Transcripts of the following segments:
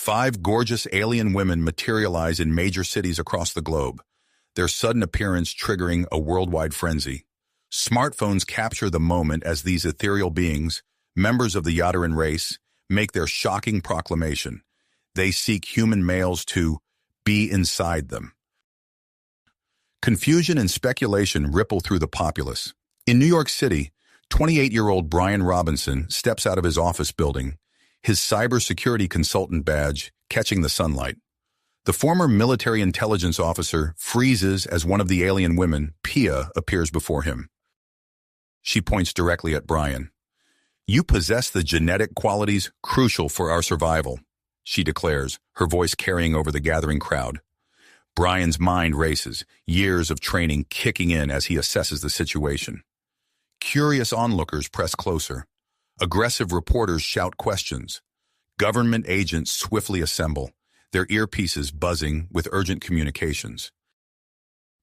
5 gorgeous alien women materialize in major cities across the globe, their sudden appearance triggering a worldwide frenzy. Smartphones capture the moment as these ethereal beings, members of the Yadarin race, make their shocking proclamation. They seek human males to be inside them. Confusion and speculation ripple through the populace. In New York City, 28-year-old Brian Robinson steps out of his office building, his cybersecurity consultant badge catching the sunlight. The former military intelligence officer freezes as one of the alien women, Pia, appears before him. She points directly at Brian. "You possess the genetic qualities crucial for our survival," she declares, her voice carrying over the gathering crowd. Brian's mind races, years of training kicking in as he assesses the situation. Curious onlookers press closer. Aggressive reporters shout questions. Government agents swiftly assemble, their earpieces buzzing with urgent communications.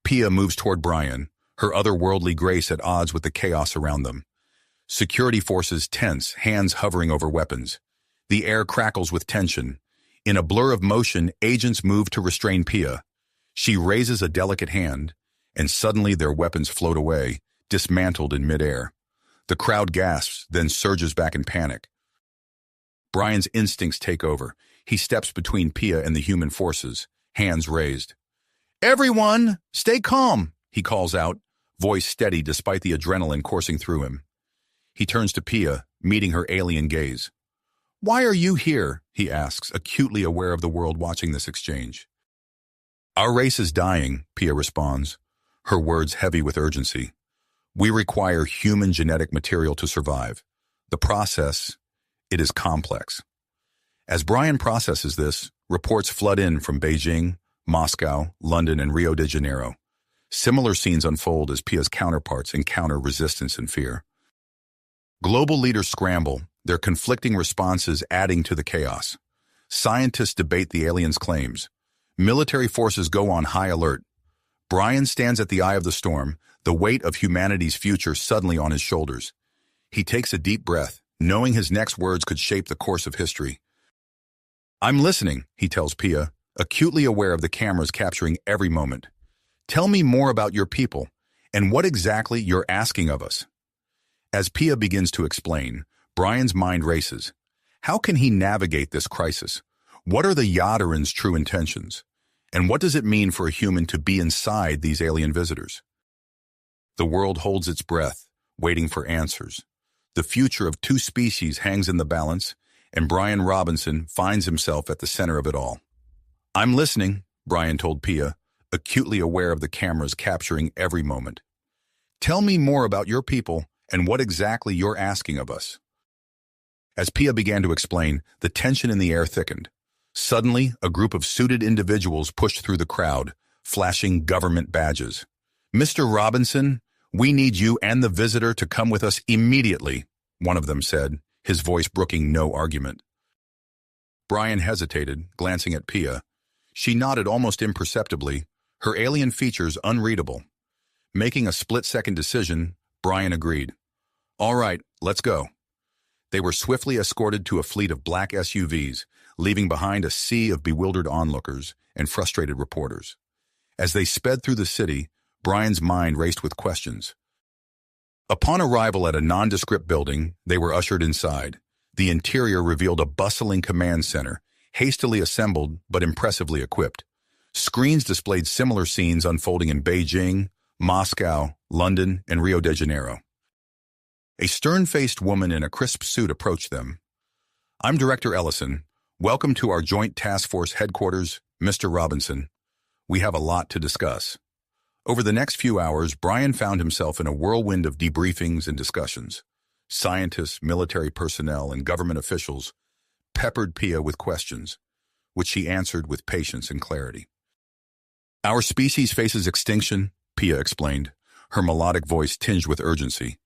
Pia moves toward Brian, her otherworldly grace at odds with the chaos around them. Security forces tense, hands hovering over weapons. The air crackles with tension. In a blur of motion, agents move to restrain Pia. She raises a delicate hand, and suddenly their weapons float away, dismantled in midair. The crowd gasps, then surges back in panic. Brian's instincts take over. He steps between Pia and the human forces, hands raised. "Everyone, stay calm," he calls out, voice steady despite the adrenaline coursing through him. He turns to Pia, meeting her alien gaze. "Why are you here?" he asks, acutely aware of the world watching this exchange. "Our race is dying," Pia responds, her words heavy with urgency. "We require human genetic material to survive. The process, it is complex." As Brian processes this, reports flood in from Beijing, Moscow, London, and Rio de Janeiro. Similar scenes unfold as Pia's counterparts encounter resistance and fear. Global leaders scramble, their conflicting responses adding to the chaos. Scientists debate the aliens' claims. Military forces go on high alert. Brian stands at the eye of the storm, the weight of humanity's future suddenly on his shoulders. He takes a deep breath, knowing his next words could shape the course of history. "I'm listening," he tells Pia, acutely aware of the cameras capturing every moment. "Tell me more about your people, and what exactly you're asking of us." As Pia begins to explain, Brian's mind races. How can he navigate this crisis? What are the Yadarin's true intentions? And what does it mean for a human to be inside these alien visitors? The world holds its breath, waiting for answers. The future of 2 species hangs in the balance, and Brian Robinson finds himself at the center of it all. "I'm listening," Brian told Pia, acutely aware of the cameras capturing every moment. "Tell me more about your people and what exactly you're asking of us." As Pia began to explain, the tension in the air thickened. Suddenly, a group of suited individuals pushed through the crowd, flashing government badges. "Mr. Robinson, we need you and the visitor to come with us immediately," one of them said, his voice brooking no argument. Brian hesitated, glancing at Pia. She nodded almost imperceptibly, her alien features unreadable. Making a split-second decision, Brian agreed. "All right, let's go." They were swiftly escorted to a fleet of black SUVs, leaving behind a sea of bewildered onlookers and frustrated reporters. As they sped through the city, Brian's mind raced with questions. Upon arrival at a nondescript building, they were ushered inside. The interior revealed a bustling command center, hastily assembled but impressively equipped. Screens displayed similar scenes unfolding in Beijing, Moscow, London, and Rio de Janeiro. A stern-faced woman in a crisp suit approached them. "I'm Director Ellison. Welcome to our Joint Task Force headquarters, Mr. Robinson. We have a lot to discuss." Over the next few hours, Brian found himself in a whirlwind of debriefings and discussions. Scientists, military personnel, and government officials peppered Pia with questions, which she answered with patience and clarity. "Our species faces extinction," Pia explained, her melodic voice tinged with urgency.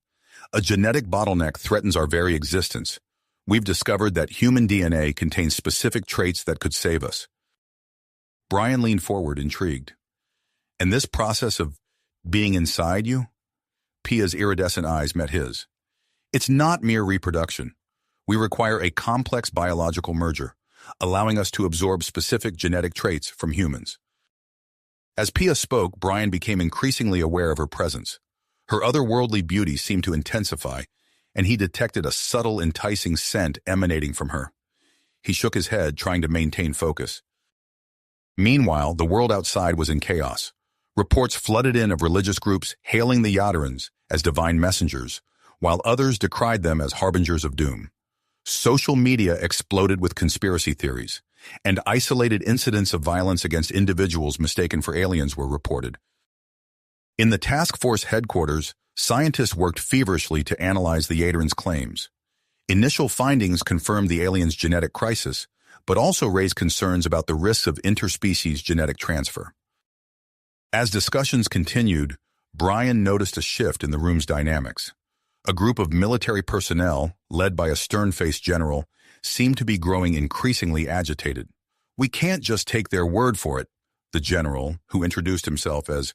"A genetic bottleneck threatens our very existence. We've discovered that human DNA contains specific traits that could save us." Brian leaned forward, intrigued. "And this process of being inside you?" Pia's iridescent eyes met his. "It's not mere reproduction. We require a complex biological merger, allowing us to absorb specific genetic traits from humans. As Pia spoke, Brian became increasingly aware of her presence. Her otherworldly beauty seemed to intensify, and he detected a subtle, enticing scent emanating from her. He shook his head, trying to maintain focus. Meanwhile, the world outside was in chaos. Reports flooded in of religious groups hailing the Yatarans as divine messengers, while others decried them as harbingers of doom. Social media exploded with conspiracy theories, and isolated incidents of violence against individuals mistaken for aliens were reported. In the task force headquarters, scientists worked feverishly to analyze the Yatarans' claims. Initial findings confirmed the aliens' genetic crisis, but also raised concerns about the risks of interspecies genetic transfer. As discussions continued, Brian noticed a shift in the room's dynamics. A group of military personnel, led by a stern-faced general, seemed to be growing increasingly agitated. "We can't just take their word for it," the general, who introduced himself as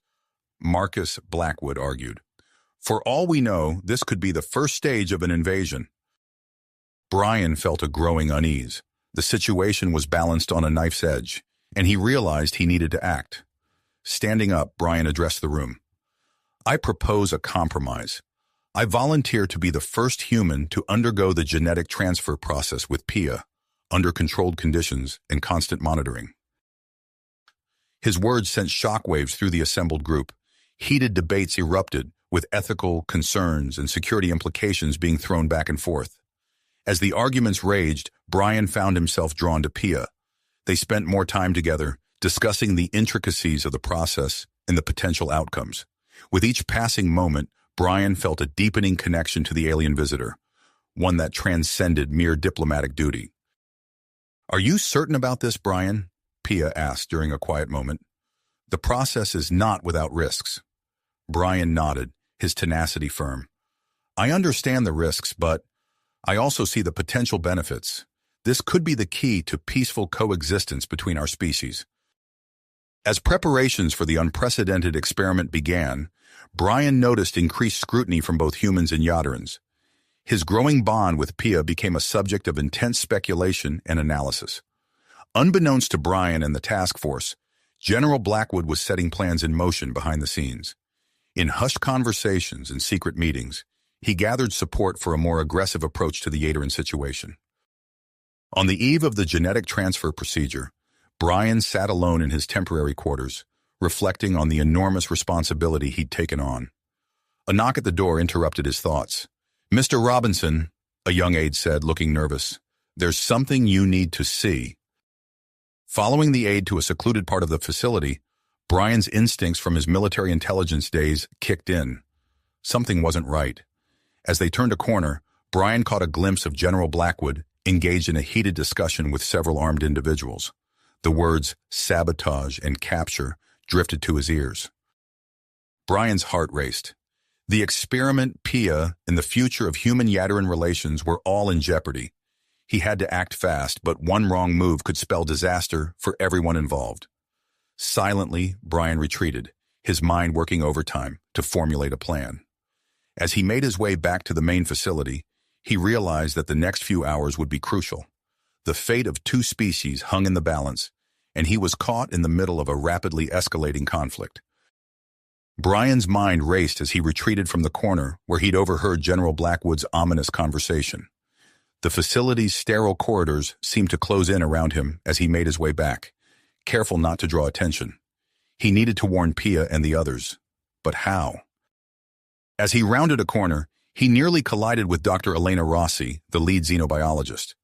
Marcus Blackwood, argued. "For all we know, this could be the first stage of an invasion." Brian felt a growing unease. The situation was balanced on a knife's edge, and he realized he needed to act. Standing up, Brian addressed the room. "I propose a compromise. I volunteer to be the first human to undergo the genetic transfer process with Pia, under controlled conditions and constant monitoring." His words sent shockwaves through the assembled group. Heated debates erupted, with ethical concerns and security implications being thrown back and forth. As the arguments raged, Brian found himself drawn to Pia. They spent more time together, discussing the intricacies of the process and the potential outcomes. With each passing moment, Brian felt a deepening connection to the alien visitor, one that transcended mere diplomatic duty. "Are you certain about this, Brian?" Pia asked during a quiet moment. "The process is not without risks." Brian nodded, his tenacity firm. "I understand the risks, but I also see the potential benefits. This could be the key to peaceful coexistence between our species." As preparations for the unprecedented experiment began, Brian noticed increased scrutiny from both humans and Yatarans. His growing bond with Pia became a subject of intense speculation and analysis. Unbeknownst to Brian and the task force, General Blackwood was setting plans in motion behind the scenes. In hushed conversations and secret meetings, he gathered support for a more aggressive approach to the Yataran situation. On the eve of the genetic transfer procedure, Brian sat alone in his temporary quarters, reflecting on the enormous responsibility he'd taken on. A knock at the door interrupted his thoughts. "Mr. Robinson," a young aide said, looking nervous, "there's something you need to see." Following the aide to a secluded part of the facility, Brian's instincts from his military intelligence days kicked in. Something wasn't right. As they turned a corner, Brian caught a glimpse of General Blackwood engaged in a heated discussion with several armed individuals. The words sabotage and capture drifted to his ears. Brian's heart raced. The experiment, Pia, and the future of human-Yataran relations were all in jeopardy. He had to act fast, but one wrong move could spell disaster for everyone involved. Silently, Brian retreated, his mind working overtime to formulate a plan. As he made his way back to the main facility, he realized that the next few hours would be crucial. The fate of two species hung in the balance, and he was caught in the middle of a rapidly escalating conflict. Brian's mind raced as he retreated from the corner where he'd overheard General Blackwood's ominous conversation. The facility's sterile corridors seemed to close in around him as he made his way back, careful not to draw attention. He needed to warn Pia and the others. But how? As he rounded a corner, he nearly collided with Dr. Elena Rossi, the lead xenobiologist.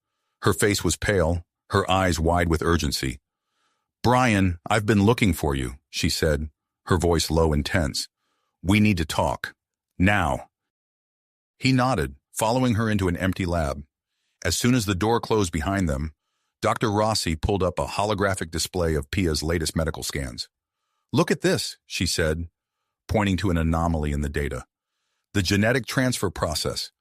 Her face was pale, her eyes wide with urgency. "Brian, I've been looking for you," she said, her voice low and tense. "We need to talk. Now." He nodded, following her into an empty lab. As soon as the door closed behind them, Dr. Rossi pulled up a holographic display of Pia's latest medical scans. "Look at this," she said, pointing to an anomaly in the data. "The genetic transfer process.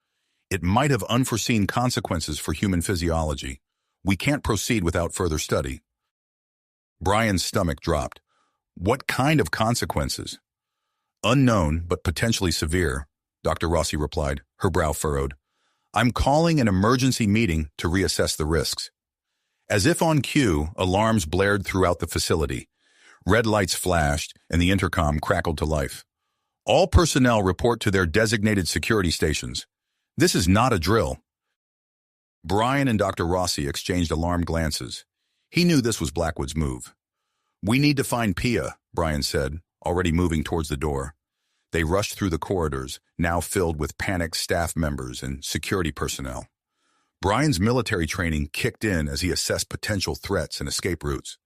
It might have unforeseen consequences for human physiology. We can't proceed without further study." Brian's stomach dropped. "What kind of consequences?" "Unknown, but potentially severe," Dr. Rossi replied, her brow furrowed. "I'm calling an emergency meeting to reassess the risks." As if on cue, alarms blared throughout the facility. Red lights flashed, and the intercom crackled to life. All personnel report to their designated security stations. This is not a drill. Brian and Dr. Rossi exchanged alarmed glances. He knew this was Blackwood's move. "We need to find Pia," Brian said, already moving towards the door. They rushed through the corridors, now filled with panicked staff members and security personnel. Brian's military training kicked in as he assessed potential threats and escape routes.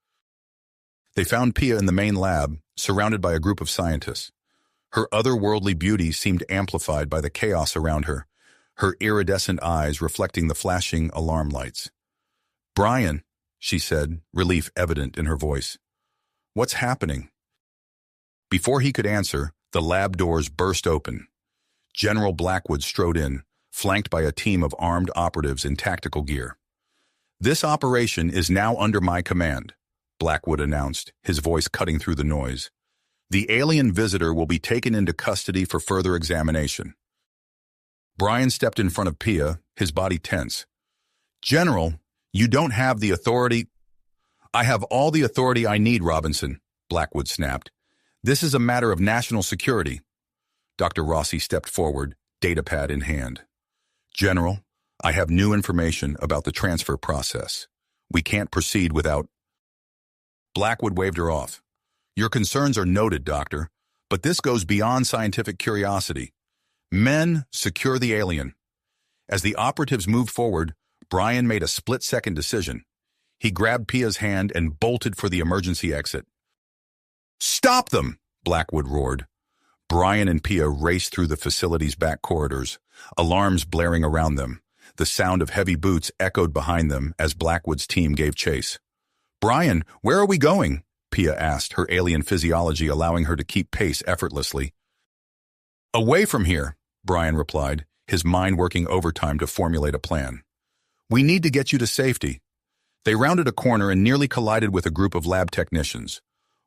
They found Pia in the main lab, surrounded by a group of scientists. Her otherworldly beauty seemed amplified by the chaos around her, her iridescent eyes reflecting the flashing alarm lights. "Brian," she said, relief evident in her voice. "What's happening?" Before he could answer, the lab doors burst open. General Blackwood strode in, flanked by a team of armed operatives in tactical gear. "This operation is now under my command," Blackwood announced, his voice cutting through the noise. "The alien visitor will be taken into custody for further examination." Brian stepped in front of Pia, his body tense. "General, you don't have the authority—" "I have all the authority I need, Robinson," Blackwood snapped. "This is a matter of national security." Dr. Rossi stepped forward, datapad in hand. "General, I have new information about the transfer process. We can't proceed without—" Blackwood waved her off. "Your concerns are noted, Doctor, but this goes beyond scientific curiosity. Men, secure the alien." As the operatives moved forward, Brian made a split-second decision. He grabbed Pia's hand and bolted for the emergency exit. "Stop them!" Blackwood roared. Brian and Pia raced through the facility's back corridors, alarms blaring around them. The sound of heavy boots echoed behind them as Blackwood's team gave chase. "Brian, where are we going?" Pia asked, her alien physiology allowing her to keep pace effortlessly. "Away from here," Brian replied, his mind working overtime to formulate a plan. "We need to get you to safety." They rounded a corner and nearly collided with a group of lab technicians.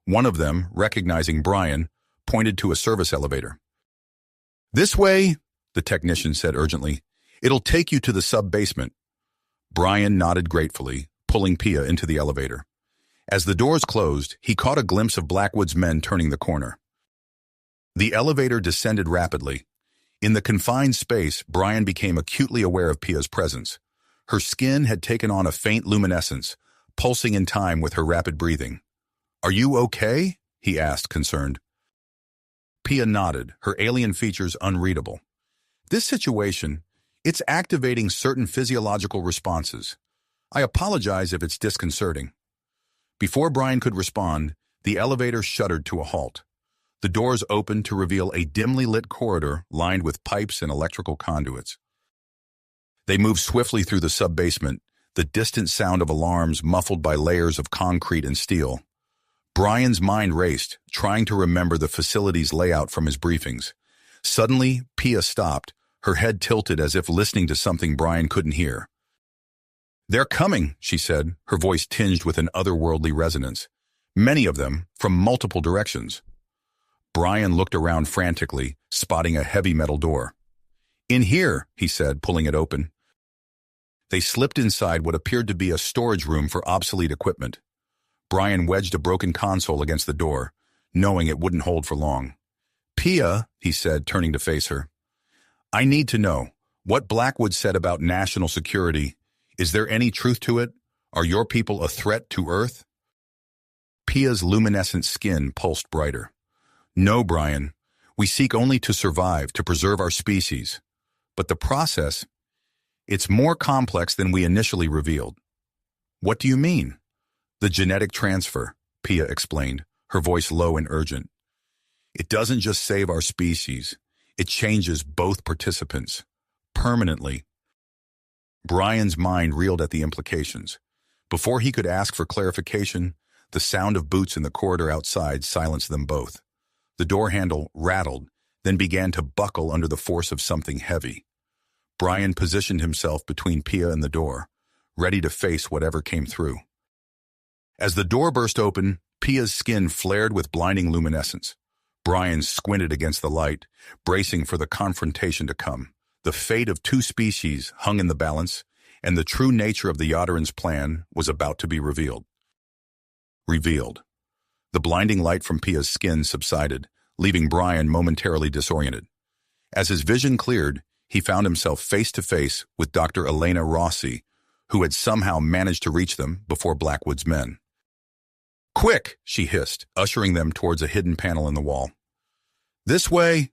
One of them, recognizing Brian, pointed to a service elevator. "This way," the technician said urgently. "It'll take you to the sub-basement." Brian nodded gratefully, pulling Pia into the elevator. As the doors closed, he caught a glimpse of Blackwood's men turning the corner. The elevator descended rapidly. In the confined space, Brian became acutely aware of Pia's presence. Her skin had taken on a faint luminescence, pulsing in time with her rapid breathing. "Are you okay?" he asked, concerned. Pia nodded, her alien features unreadable. "This situation, it's activating certain physiological responses. I apologize if it's disconcerting." Before Brian could respond, the elevator shuddered to a halt. The doors opened to reveal a dimly lit corridor lined with pipes and electrical conduits. They moved swiftly through the sub-basement, the distant sound of alarms muffled by layers of concrete and steel. Brian's mind raced, trying to remember the facility's layout from his briefings. Suddenly, Pia stopped, her head tilted as if listening to something Brian couldn't hear. "They're coming," she said, her voice tinged with an otherworldly resonance. "Many of them, from multiple directions." Brian looked around frantically, spotting a heavy metal door. "In here," he said, pulling it open. They slipped inside what appeared to be a storage room for obsolete equipment. Brian wedged a broken console against the door, knowing it wouldn't hold for long. "Pia," he said, turning to face her. "I need to know what Blackwood said about national security. Is there any truth to it? Are your people a threat to Earth?" Pia's luminescent skin pulsed brighter. "No, Brian. We seek only to survive, to preserve our species. But the process, it's more complex than we initially revealed." "What do you mean?" "The genetic transfer," Pia explained, her voice low and urgent. "It doesn't just save our species. It changes both participants. Permanently." Brian's mind reeled at the implications. Before he could ask for clarification, the sound of boots in the corridor outside silenced them both. The door handle rattled, then began to buckle under the force of something heavy. Brian positioned himself between Pia and the door, ready to face whatever came through. As the door burst open, Pia's skin flared with blinding luminescence. Brian squinted against the light, bracing for the confrontation to come. The fate of two species hung in the balance, and the true nature of the Yadarin's plan was about to be revealed. The blinding light from Pia's skin subsided, leaving Brian momentarily disoriented. As his vision cleared, he found himself face to face with Dr. Elena Rossi, who had somehow managed to reach them before Blackwood's men. "Quick!" she hissed, ushering them towards a hidden panel in the wall. "This way!"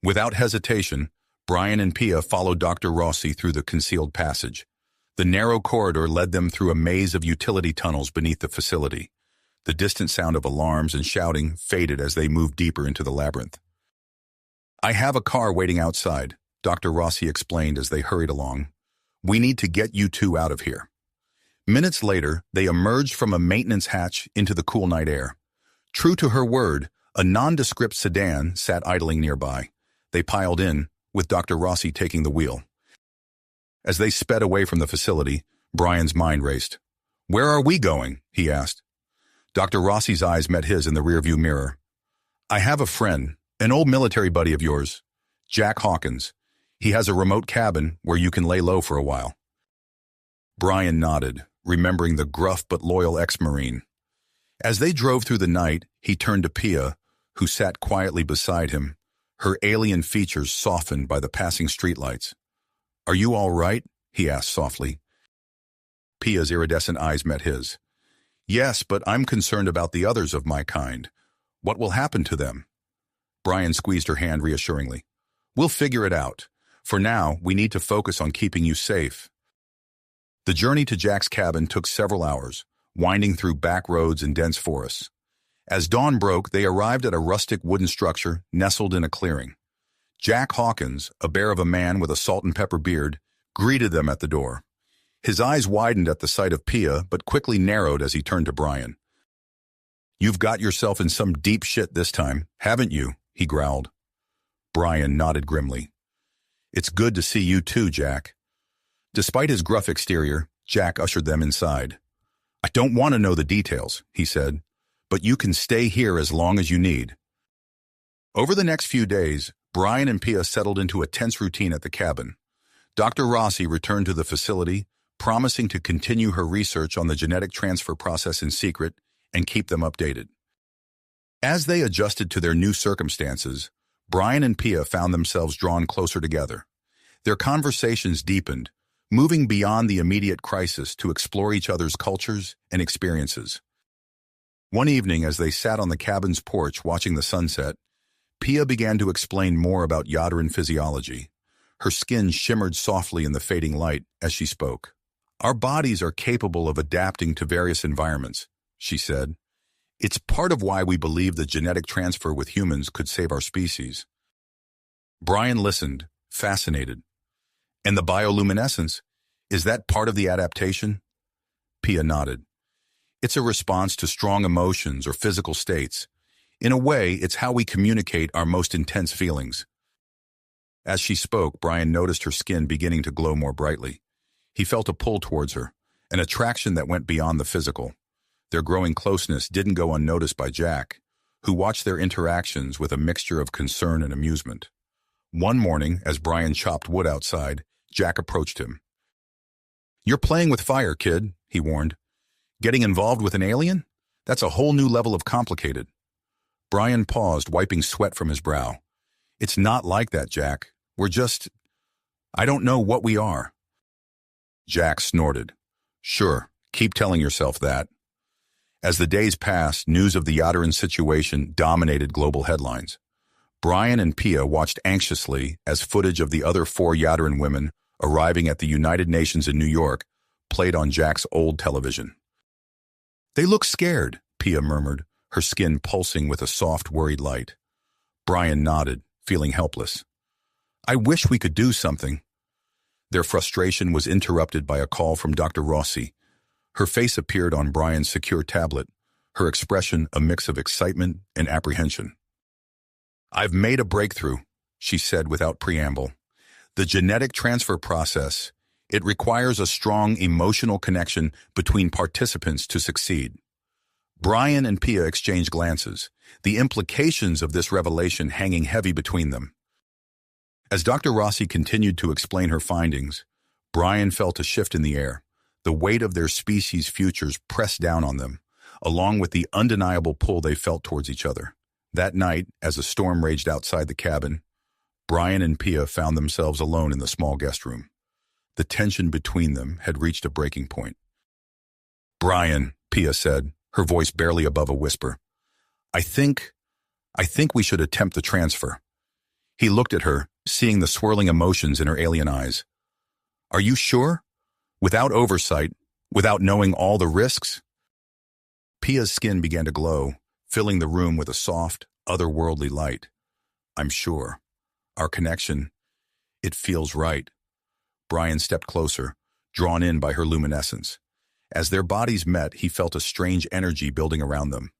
Without hesitation, Brian and Pia followed Dr. Rossi through the concealed passage. The narrow corridor led them through a maze of utility tunnels beneath the facility. The distant sound of alarms and shouting faded as they moved deeper into the labyrinth. "I have a car waiting outside," Dr. Rossi explained as they hurried along. "We need to get you two out of here." Minutes later, they emerged from a maintenance hatch into the cool night air. True to her word, a nondescript sedan sat idling nearby. They piled in, with Dr. Rossi taking the wheel. As they sped away from the facility, Brian's mind raced. "Where are we going?" he asked. Dr. Rossi's eyes met his in the rearview mirror. "I have a friend, an old military buddy of yours, Jack Hawkins. He has a remote cabin where you can lay low for a while." Brian nodded, remembering the gruff but loyal ex-Marine. As they drove through the night, he turned to Pia, who sat quietly beside him, her alien features softened by the passing streetlights. "Are you all right?" he asked softly. Pia's iridescent eyes met his. "Yes, but I'm concerned about the others of my kind. What will happen to them?" Brian squeezed her hand reassuringly. "We'll figure it out. For now, we need to focus on keeping you safe." The journey to Jack's cabin took several hours, winding through back roads and dense forests. As dawn broke, they arrived at a rustic wooden structure nestled in a clearing. Jack Hawkins, a bear of a man with a salt and pepper beard, greeted them at the door. His eyes widened at the sight of Pia, but quickly narrowed as he turned to Brian. "You've got yourself in some deep shit this time, haven't you?" he growled. Brian nodded grimly. "It's good to see you too, Jack." Despite his gruff exterior, Jack ushered them inside. "I don't want to know the details," he said, "but you can stay here as long as you need." Over the next few days, Brian and Pia settled into a tense routine at the cabin. Dr. Rossi returned to the facility, promising to continue her research on the genetic transfer process in secret and keep them updated. As they adjusted to their new circumstances, Brian and Pia found themselves drawn closer together. Their conversations deepened, moving beyond the immediate crisis to explore each other's cultures and experiences. One evening, as they sat on the cabin's porch watching the sunset, Pia began to explain more about Yadarin physiology. Her skin shimmered softly in the fading light as she spoke. "Our bodies are capable of adapting to various environments," she said. "It's part of why we believe that genetic transfer with humans could save our species." Brian listened, fascinated. "And the bioluminescence, is that part of the adaptation?" Pia nodded. "It's a response to strong emotions or physical states. In a way, it's how we communicate our most intense feelings." As she spoke, Brian noticed her skin beginning to glow more brightly. He felt a pull towards her, an attraction that went beyond the physical. Their growing closeness didn't go unnoticed by Jack, who watched their interactions with a mixture of concern and amusement. One morning, as Brian chopped wood outside, Jack approached him. "You're playing with fire, kid," he warned. "Getting involved with an alien? That's a whole new level of complicated." Brian paused, wiping sweat from his brow. "It's not like that, Jack. We're just... I don't know what we are." Jack snorted. "Sure, keep telling yourself that." As the days passed, news of the Yadarin situation dominated global headlines. Brian and Pia watched anxiously as footage of the other 4 Yadarin women arriving at the United Nations in New York played on Jack's old television. "They look scared," Pia murmured, her skin pulsing with a soft, worried light. Brian nodded, feeling helpless. "I wish we could do something." Their frustration was interrupted by a call from Dr. Rossi. Her face appeared on Brian's secure tablet, her expression a mix of excitement and apprehension. "I've made a breakthrough," she said without preamble. "The genetic transfer process, it requires a strong emotional connection between participants to succeed." Brian and Pia exchanged glances, the implications of this revelation hanging heavy between them. As Dr. Rossi continued to explain her findings, Brian felt a shift in the air. The weight of their species' futures pressed down on them, along with the undeniable pull they felt towards each other. That night, as a storm raged outside the cabin, Brian and Pia found themselves alone in the small guest room. The tension between them had reached a breaking point. "Brian," Pia said, her voice barely above a whisper, I think we should attempt the transfer." He looked at her, seeing the swirling emotions in her alien eyes. "Are you sure? Without oversight, without knowing all the risks?" Pia's skin began to glow, filling the room with a soft, otherworldly light. "I'm sure. Our connection, it feels right." Brian stepped closer, drawn in by her luminescence. As their bodies met, he felt a strange energy building around them.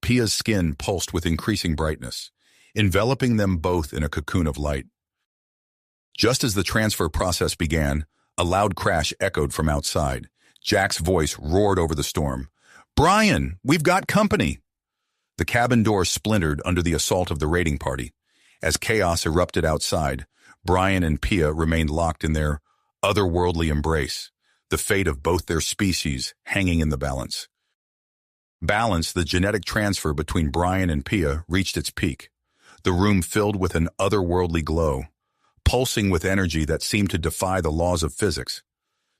Pia's skin pulsed with increasing brightness, enveloping them both in a cocoon of light. Just as the transfer process began, a loud crash echoed from outside. Jack's voice roared over the storm. "Brian, we've got company!" The cabin door splintered under the assault of the raiding party. As chaos erupted outside, Brian and Pia remained locked in their otherworldly embrace, the fate of both their species hanging in the balance. The genetic transfer between Brian and Pia reached its peak, the room filled with an otherworldly glow, pulsing with energy that seemed to defy the laws of physics.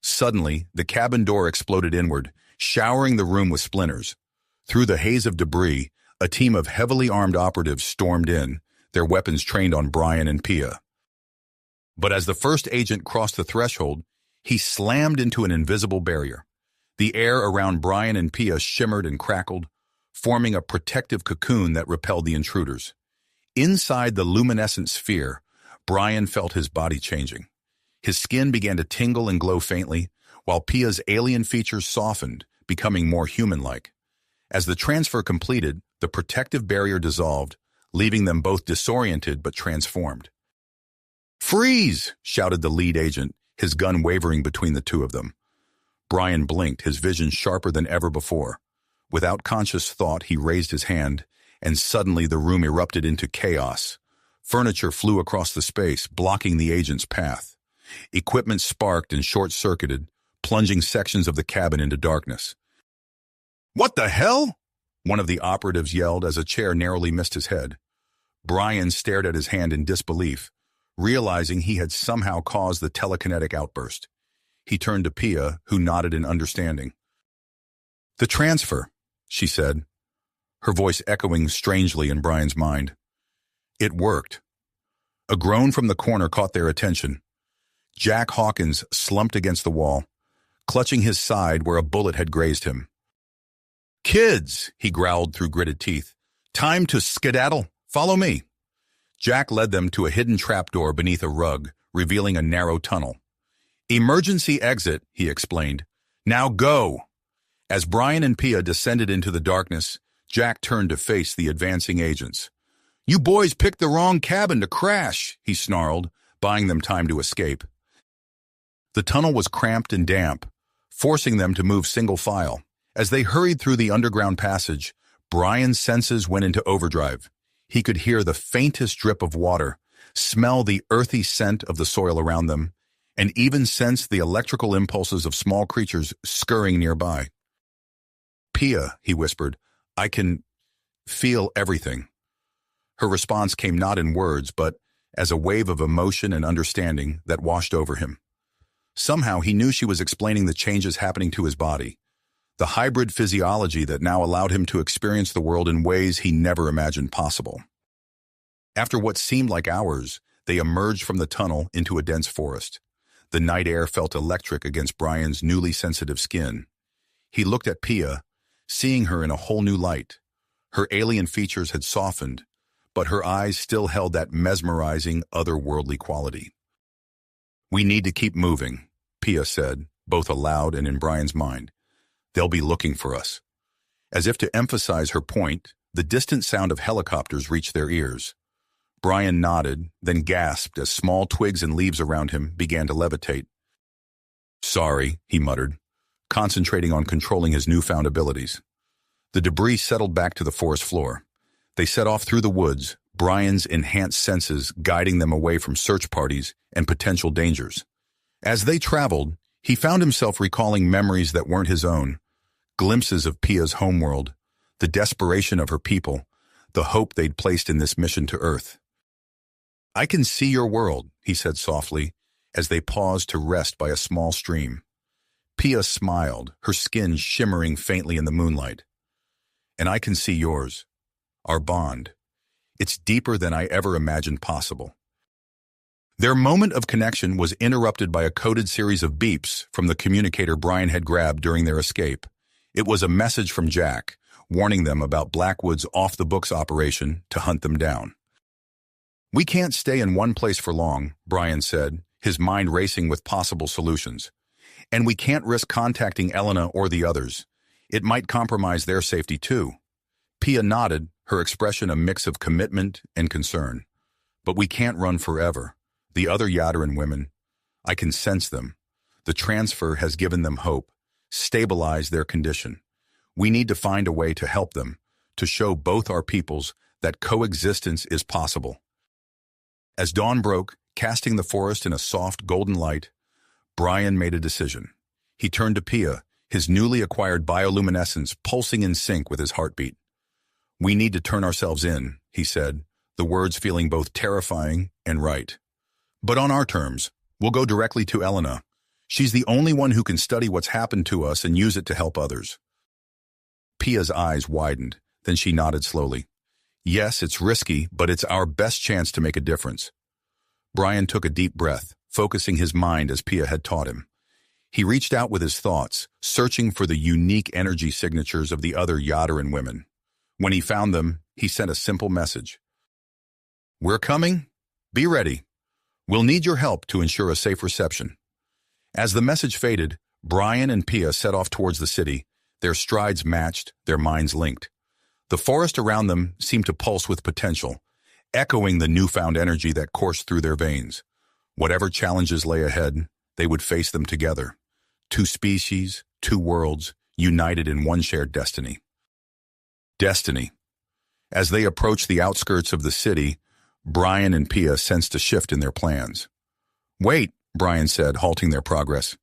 Suddenly, the cabin door exploded inward, showering the room with splinters. Through the haze of debris, a team of heavily armed operatives stormed in, their weapons trained on Brian and Pia. But as the first agent crossed the threshold, he slammed into an invisible barrier. The air around Brian and Pia shimmered and crackled, forming a protective cocoon that repelled the intruders. Inside the luminescent sphere, Brian felt his body changing. His skin began to tingle and glow faintly, while Pia's alien features softened, becoming more human-like. As the transfer completed, the protective barrier dissolved, leaving them both disoriented but transformed. "Freeze!" shouted the lead agent, his gun wavering between the two of them. Brian blinked, his vision sharper than ever before. Without conscious thought, he raised his hand, and suddenly the room erupted into chaos. Furniture flew across the space, blocking the agent's path. Equipment sparked and short-circuited, plunging sections of the cabin into darkness. "What the hell?" one of the operatives yelled as a chair narrowly missed his head. Brian stared at his hand in disbelief, realizing he had somehow caused the telekinetic outburst. He turned to Pia, who nodded in understanding. "The transfer," she said, her voice echoing strangely in Brian's mind. "It worked." A groan from the corner caught their attention. Jack Hawkins slumped against the wall, clutching his side where a bullet had grazed him. "Kids," he growled through gritted teeth. "Time to skedaddle. Follow me." Jack led them to a hidden trapdoor beneath a rug, revealing a narrow tunnel. "Emergency exit," he explained. "Now go." As Brian and Pia descended into the darkness, Jack turned to face the advancing agents. "You boys picked the wrong cabin to crash," he snarled, buying them time to escape. The tunnel was cramped and damp, forcing them to move single file. As they hurried through the underground passage, Brian's senses went into overdrive. He could hear the faintest drip of water, smell the earthy scent of the soil around them, and even sense the electrical impulses of small creatures scurrying nearby. "Pia," he whispered, "I can feel everything." Her response came not in words, but as a wave of emotion and understanding that washed over him. Somehow he knew she was explaining the changes happening to his body, the hybrid physiology that now allowed him to experience the world in ways he never imagined possible. After what seemed like hours, they emerged from the tunnel into a dense forest. The night air felt electric against Brian's newly sensitive skin. He looked at Pia, seeing her in a whole new light. Her alien features had softened, but her eyes still held that mesmerizing, otherworldly quality. "We need to keep moving," Pia said, both aloud and in Brian's mind. "They'll be looking for us." As if to emphasize her point, the distant sound of helicopters reached their ears. Brian nodded, then gasped as small twigs and leaves around him began to levitate. "Sorry," he muttered, concentrating on controlling his newfound abilities. The debris settled back to the forest floor. They set off through the woods, Brian's enhanced senses guiding them away from search parties and potential dangers. As they traveled, he found himself recalling memories that weren't his own, glimpses of Pia's homeworld, the desperation of her people, the hope they'd placed in this mission to Earth. "I can see your world," he said softly, as they paused to rest by a small stream. Pia smiled, her skin shimmering faintly in the moonlight. "And I can see yours. Our bond. It's deeper than I ever imagined possible." Their moment of connection was interrupted by a coded series of beeps from the communicator Brian had grabbed during their escape. It was a message from Jack, warning them about Blackwood's off-the-books operation to hunt them down. "We can't stay in one place for long," Brian said, his mind racing with possible solutions. "And we can't risk contacting Elena or the others. It might compromise their safety too." Pia nodded, her expression a mix of commitment and concern. "But we can't run forever. The other Yadaran women, I can sense them. The transfer has given them hope, stabilized their condition. We need to find a way to help them, to show both our peoples that coexistence is possible." As dawn broke, casting the forest in a soft golden light, Brian made a decision. He turned to Pia, his newly acquired bioluminescence pulsing in sync with his heartbeat. "We need to turn ourselves in," he said, the words feeling both terrifying and right. "But on our terms, we'll go directly to Elena. She's the only one who can study what's happened to us and use it to help others." Pia's eyes widened, then she nodded slowly. "Yes, it's risky, but it's our best chance to make a difference." Brian took a deep breath, focusing his mind as Pia had taught him. He reached out with his thoughts, searching for the unique energy signatures of the other Yadaran women. When he found them, he sent a simple message. "We're coming. Be ready. We'll need your help to ensure a safe reception." As the message faded, Brian and Pia set off towards the city, their strides matched, their minds linked. The forest around them seemed to pulse with potential, echoing the newfound energy that coursed through their veins. Whatever challenges lay ahead, they would face them together. Two species, two worlds, united in one shared destiny. Destiny. As they approached the outskirts of the city, Brian and Pia sensed a shift in their plans. "Wait," Brian said, halting their progress.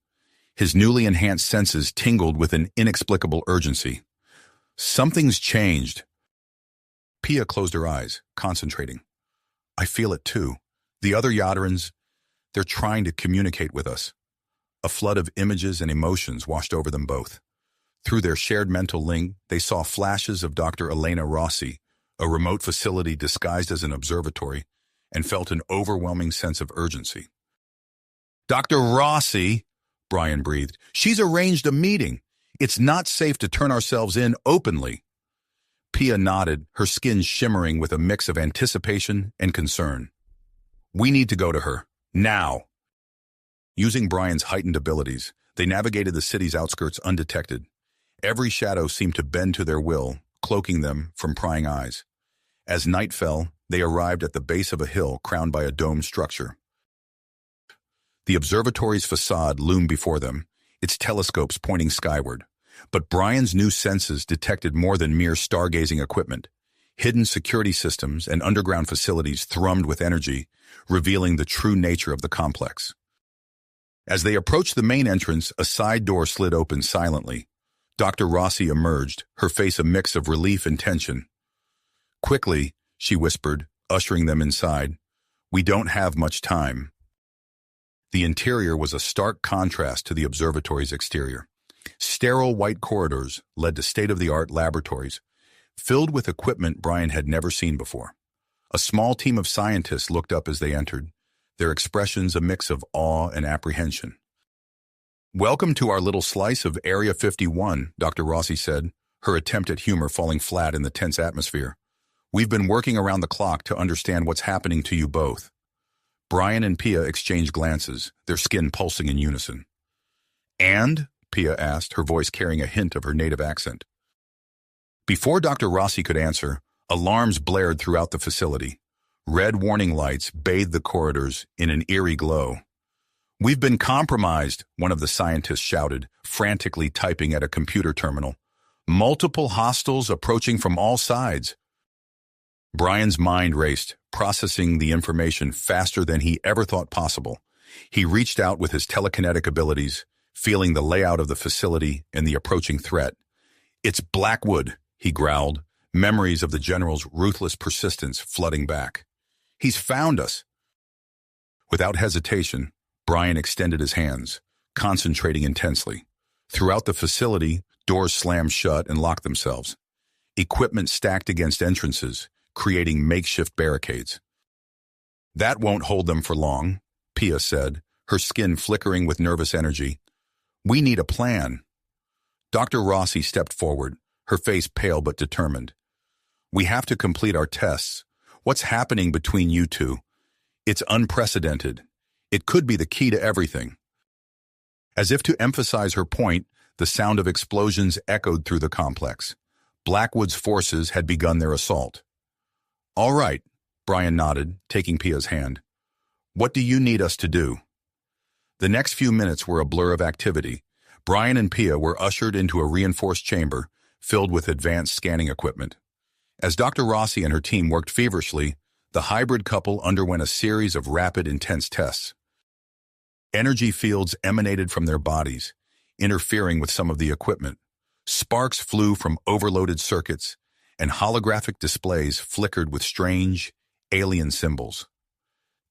His newly enhanced senses tingled with an inexplicable urgency. "Something's changed." Pia closed her eyes, concentrating. "I feel it too. The other Yadarans, they're trying to communicate with us." A flood of images and emotions washed over them both. Through their shared mental link, they saw flashes of Dr. Elena Rossi, a remote facility disguised as an observatory, and felt an overwhelming sense of urgency. "Dr. Rossi," Brian breathed, "she's arranged a meeting. It's not safe to turn ourselves in openly." Pia nodded, her skin shimmering with a mix of anticipation and concern. "We need to go to her. Now." Using Brian's heightened abilities, they navigated the city's outskirts undetected. Every shadow seemed to bend to their will, cloaking them from prying eyes. As night fell, they arrived at the base of a hill crowned by a domed structure. The observatory's facade loomed before them, its telescopes pointing skyward. But Brian's new senses detected more than mere stargazing equipment. Hidden security systems and underground facilities thrummed with energy, revealing the true nature of the complex. As they approached the main entrance, a side door slid open silently. Dr. Rossi emerged, her face a mix of relief and tension. "Quickly," she whispered, ushering them inside. "We don't have much time." The interior was a stark contrast to the observatory's exterior. Sterile white corridors led to state-of-the-art laboratories, filled with equipment Brian had never seen before. A small team of scientists looked up as they entered, their expressions a mix of awe and apprehension. "Welcome to our little slice of Area 51, Dr. Rossi said, her attempt at humor falling flat in the tense atmosphere. "We've been working around the clock to understand what's happening to you both." Brian and Pia exchanged glances, their skin pulsing in unison. "And?" Pia asked, her voice carrying a hint of her native accent. Before Dr. Rossi could answer, alarms blared throughout the facility. Red warning lights bathed the corridors in an eerie glow. "We've been compromised," one of the scientists shouted, frantically typing at a computer terminal. "Multiple hostiles approaching from all sides." Brian's mind raced, processing the information faster than he ever thought possible. He reached out with his telekinetic abilities, feeling the layout of the facility and the approaching threat. "It's Blackwood," he growled, memories of the general's ruthless persistence flooding back. "He's found us." Without hesitation, Brian extended his hands, concentrating intensely. Throughout the facility, doors slammed shut and locked themselves. Equipment stacked against entrances, creating makeshift barricades. "That won't hold them for long," Pia said, her skin flickering with nervous energy. "We need a plan." Dr. Rossi stepped forward, her face pale but determined. "We have to complete our tests. What's happening between you two? It's unprecedented. It could be the key to everything." As if to emphasize her point, the sound of explosions echoed through the complex. Blackwood's forces had begun their assault. "All right," Brian nodded, taking Pia's hand. "What do you need us to do?" The next few minutes were a blur of activity. Brian and Pia were ushered into a reinforced chamber filled with advanced scanning equipment. As Dr. Rossi and her team worked feverishly, the hybrid couple underwent a series of rapid, intense tests. Energy fields emanated from their bodies, interfering with some of the equipment. Sparks flew from overloaded circuits, and holographic displays flickered with strange, alien symbols.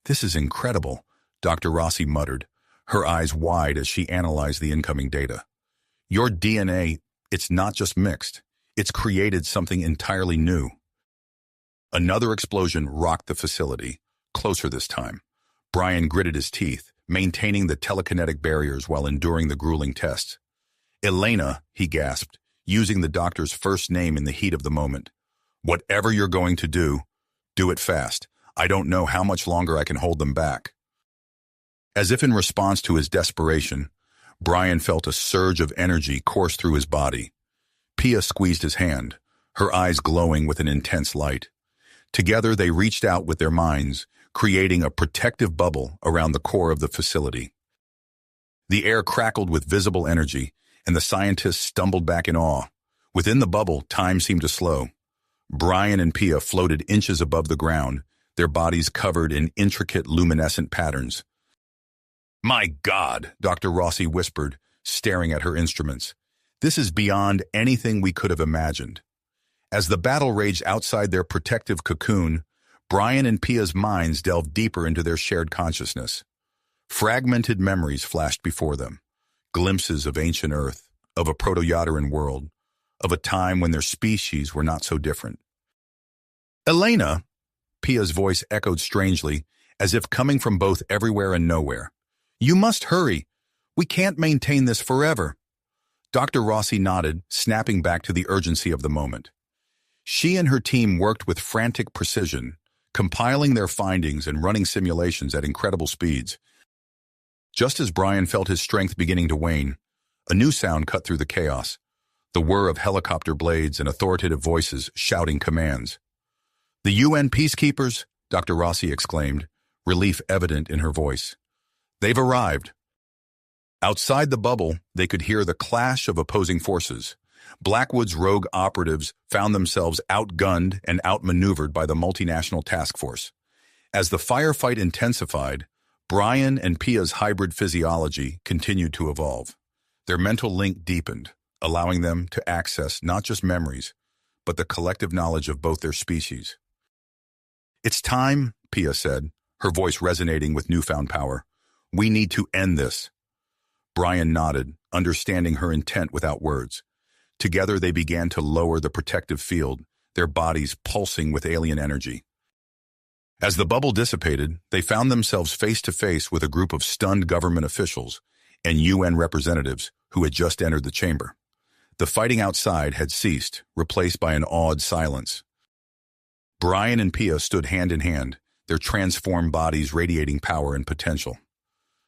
"This is incredible," Dr. Rossi muttered, her eyes wide as she analyzed the incoming data. "Your DNA, it's not just mixed. It's created something entirely new." Another explosion rocked the facility, closer this time. Brian gritted his teeth, maintaining the telekinetic barriers while enduring the grueling tests. "Elena," he gasped, using the doctor's first name in the heat of the moment. "Whatever you're going to do it fast. I don't know how much longer I can hold them back." As if in response to his desperation, Brian felt a surge of energy course through his body. Pia squeezed his hand, her eyes glowing with an intense light. Together they reached out with their minds, creating a protective bubble around the core of the facility. The air crackled with visible energy, and the scientists stumbled back in awe. Within the bubble, time seemed to slow. Brian and Pia floated inches above the ground, their bodies covered in intricate luminescent patterns. "My God," Dr. Rossi whispered, staring at her instruments. "This is beyond anything we could have imagined." As the battle raged outside their protective cocoon, Brian and Pia's minds delved deeper into their shared consciousness. Fragmented memories flashed before them, glimpses of ancient Earth, of a proto-Yadaran world, of a time when their species were not so different. "Elena," Pia's voice echoed strangely, as if coming from both everywhere and nowhere. "You must hurry. We can't maintain this forever." Dr. Rossi nodded, snapping back to the urgency of the moment. She and her team worked with frantic precision, compiling their findings and running simulations at incredible speeds. Just as Brian felt his strength beginning to wane, a new sound cut through the chaos, the whir of helicopter blades and authoritative voices shouting commands. "The UN peacekeepers," Dr. Rossi exclaimed, relief evident in her voice. "They've arrived." Outside the bubble, they could hear the clash of opposing forces. Blackwood's rogue operatives found themselves outgunned and outmaneuvered by the multinational task force. As the firefight intensified, Brian and Pia's hybrid physiology continued to evolve. Their mental link deepened, allowing them to access not just memories, but the collective knowledge of both their species. "It's time," Pia said, her voice resonating with newfound power. "We need to end this." Brian nodded, understanding her intent without words. Together they began to lower the protective field, their bodies pulsing with alien energy. As the bubble dissipated, they found themselves face to face with a group of stunned government officials and UN representatives who had just entered the chamber. The fighting outside had ceased, replaced by an awed silence. Brian and Pia stood hand in hand, their transformed bodies radiating power and potential.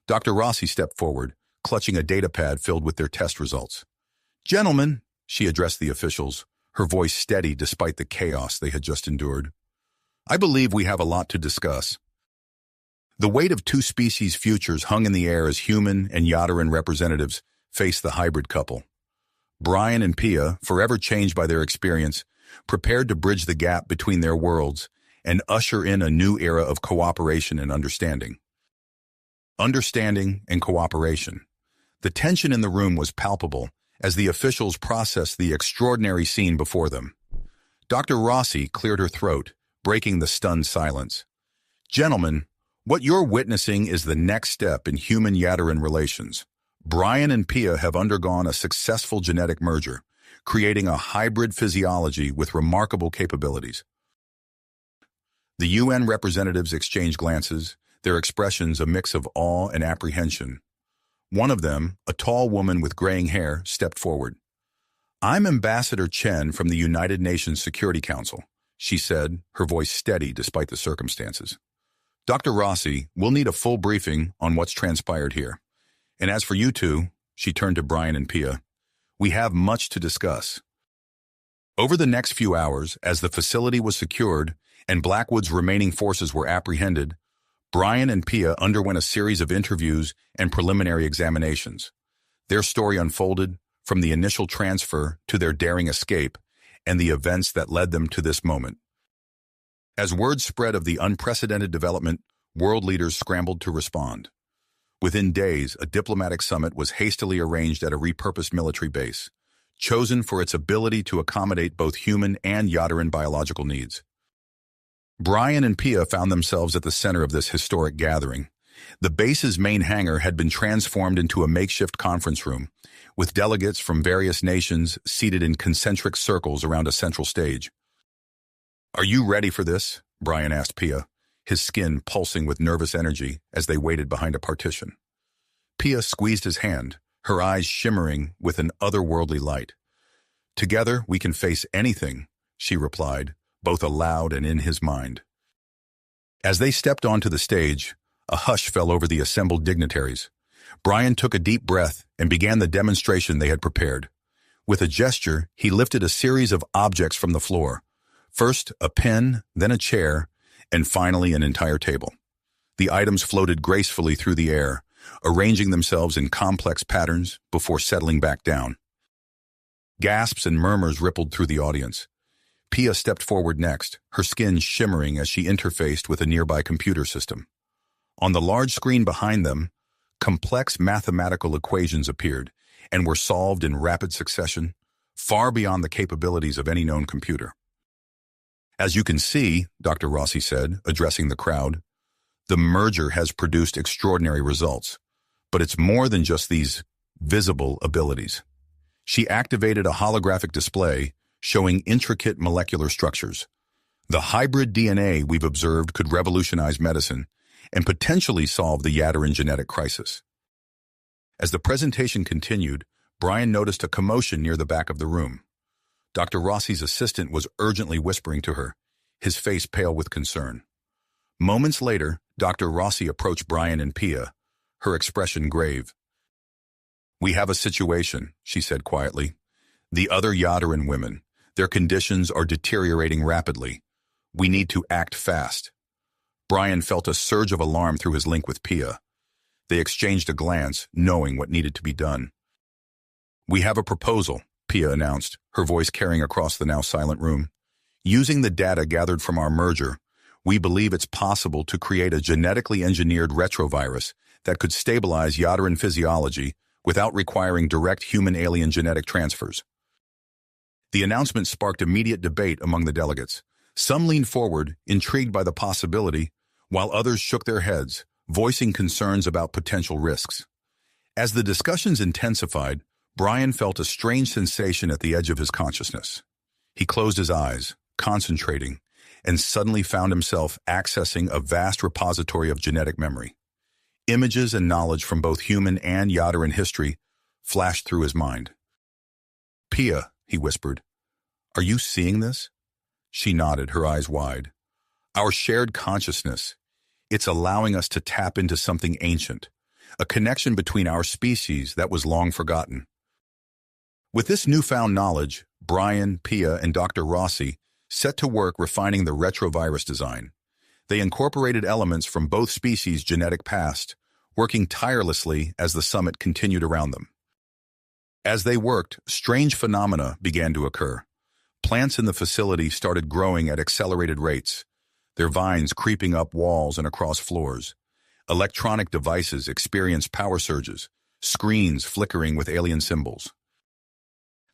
Dr. Rossi stepped forward, clutching a datapad filled with their test results. "Gentlemen," she addressed the officials, her voice steady despite the chaos they had just endured, "I believe we have a lot to discuss." The weight of two species' futures hung in the air as human and Yadaran representatives faced the hybrid couple. Brian and Pia, forever changed by their experience, prepared to bridge the gap between their worlds and usher in a new era of cooperation and understanding. understanding, and cooperation. The tension in the room was palpable as the officials processed the extraordinary scene before them. Dr. Rossi cleared her throat, breaking the stunned silence. Gentlemen, what you're witnessing is the next step in human-Yatteran relations. Brian and Pia have undergone a successful genetic merger, creating a hybrid physiology with remarkable capabilities. The UN representatives exchanged glances, their expressions a mix of awe and apprehension. One of them, a tall woman with graying hair, stepped forward. "I'm Ambassador Chen from the United Nations Security Council," she said, her voice steady despite the circumstances. "Dr. Rossi, we'll need a full briefing on what's transpired here. And as for you two," she turned to Brian and Pia, "we have much to discuss." Over the next few hours, as the facility was secured and Blackwood's remaining forces were apprehended, Brian and Pia underwent a series of interviews and preliminary examinations. Their story unfolded from the initial transfer to their daring escape and the events that led them to this moment. As word spread of the unprecedented development, world leaders scrambled to respond. Within days, a diplomatic summit was hastily arranged at a repurposed military base, chosen for its ability to accommodate both human and Yatteran biological needs. Brian and Pia found themselves at the center of this historic gathering. The base's main hangar had been transformed into a makeshift conference room, with delegates from various nations seated in concentric circles around a central stage. "Are you ready for this?" Brian asked Pia, his skin pulsing with nervous energy as they waited behind a partition. Pia squeezed his hand, her eyes shimmering with an otherworldly light. "Together we can face anything," she replied, both aloud and in his mind. As they stepped onto the stage, a hush fell over the assembled dignitaries. Brian took a deep breath and began the demonstration they had prepared. With a gesture, he lifted a series of objects from the floor. First, a pen, then a chair, and finally an entire table. The items floated gracefully through the air, arranging themselves in complex patterns before settling back down. Gasps and murmurs rippled through the audience. Pia stepped forward next, her skin shimmering as she interfaced with a nearby computer system. On the large screen behind them, complex mathematical equations appeared and were solved in rapid succession, far beyond the capabilities of any known computer. "As you can see," Dr. Rossi said, addressing the crowd, "the merger has produced extraordinary results, but it's more than just these visible abilities." She activated a holographic display showing intricate molecular structures. "The hybrid DNA we've observed could revolutionize medicine and potentially solve the Yatteran genetic crisis." As the presentation continued, Brian noticed a commotion near the back of the room. Dr. Rossi's assistant was urgently whispering to her, his face pale with concern. Moments later, Dr. Rossi approached Brian and Pia, her expression grave. "We have a situation," she said quietly. "The other Yatteran women, their conditions are deteriorating rapidly. We need to act fast." Brian felt a surge of alarm through his link with Pia. They exchanged a glance, knowing what needed to be done. "We have a proposal," Pia announced, her voice carrying across the now silent room. "Using the data gathered from our merger, we believe it's possible to create a genetically engineered retrovirus that could stabilize Yatteran physiology without requiring direct human-alien genetic transfers." The announcement sparked immediate debate among the delegates. Some leaned forward, intrigued by the possibility, while others shook their heads, voicing concerns about potential risks. As the discussions intensified, Brian felt a strange sensation at the edge of his consciousness. He closed his eyes, concentrating, and suddenly found himself accessing a vast repository of genetic memory. Images and knowledge from both human and Yatteran history flashed through his mind. "Pia," he whispered, "are you seeing this?" She nodded, her eyes wide. "Our shared consciousness. It's allowing us to tap into something ancient, a connection between our species that was long forgotten." With this newfound knowledge, Brian, Pia, and Dr. Rossi set to work refining the retrovirus design. They incorporated elements from both species' genetic past, working tirelessly as the summit continued around them. As they worked, strange phenomena began to occur. Plants in the facility started growing at accelerated rates, their vines creeping up walls and across floors. Electronic devices experienced power surges, screens flickering with alien symbols.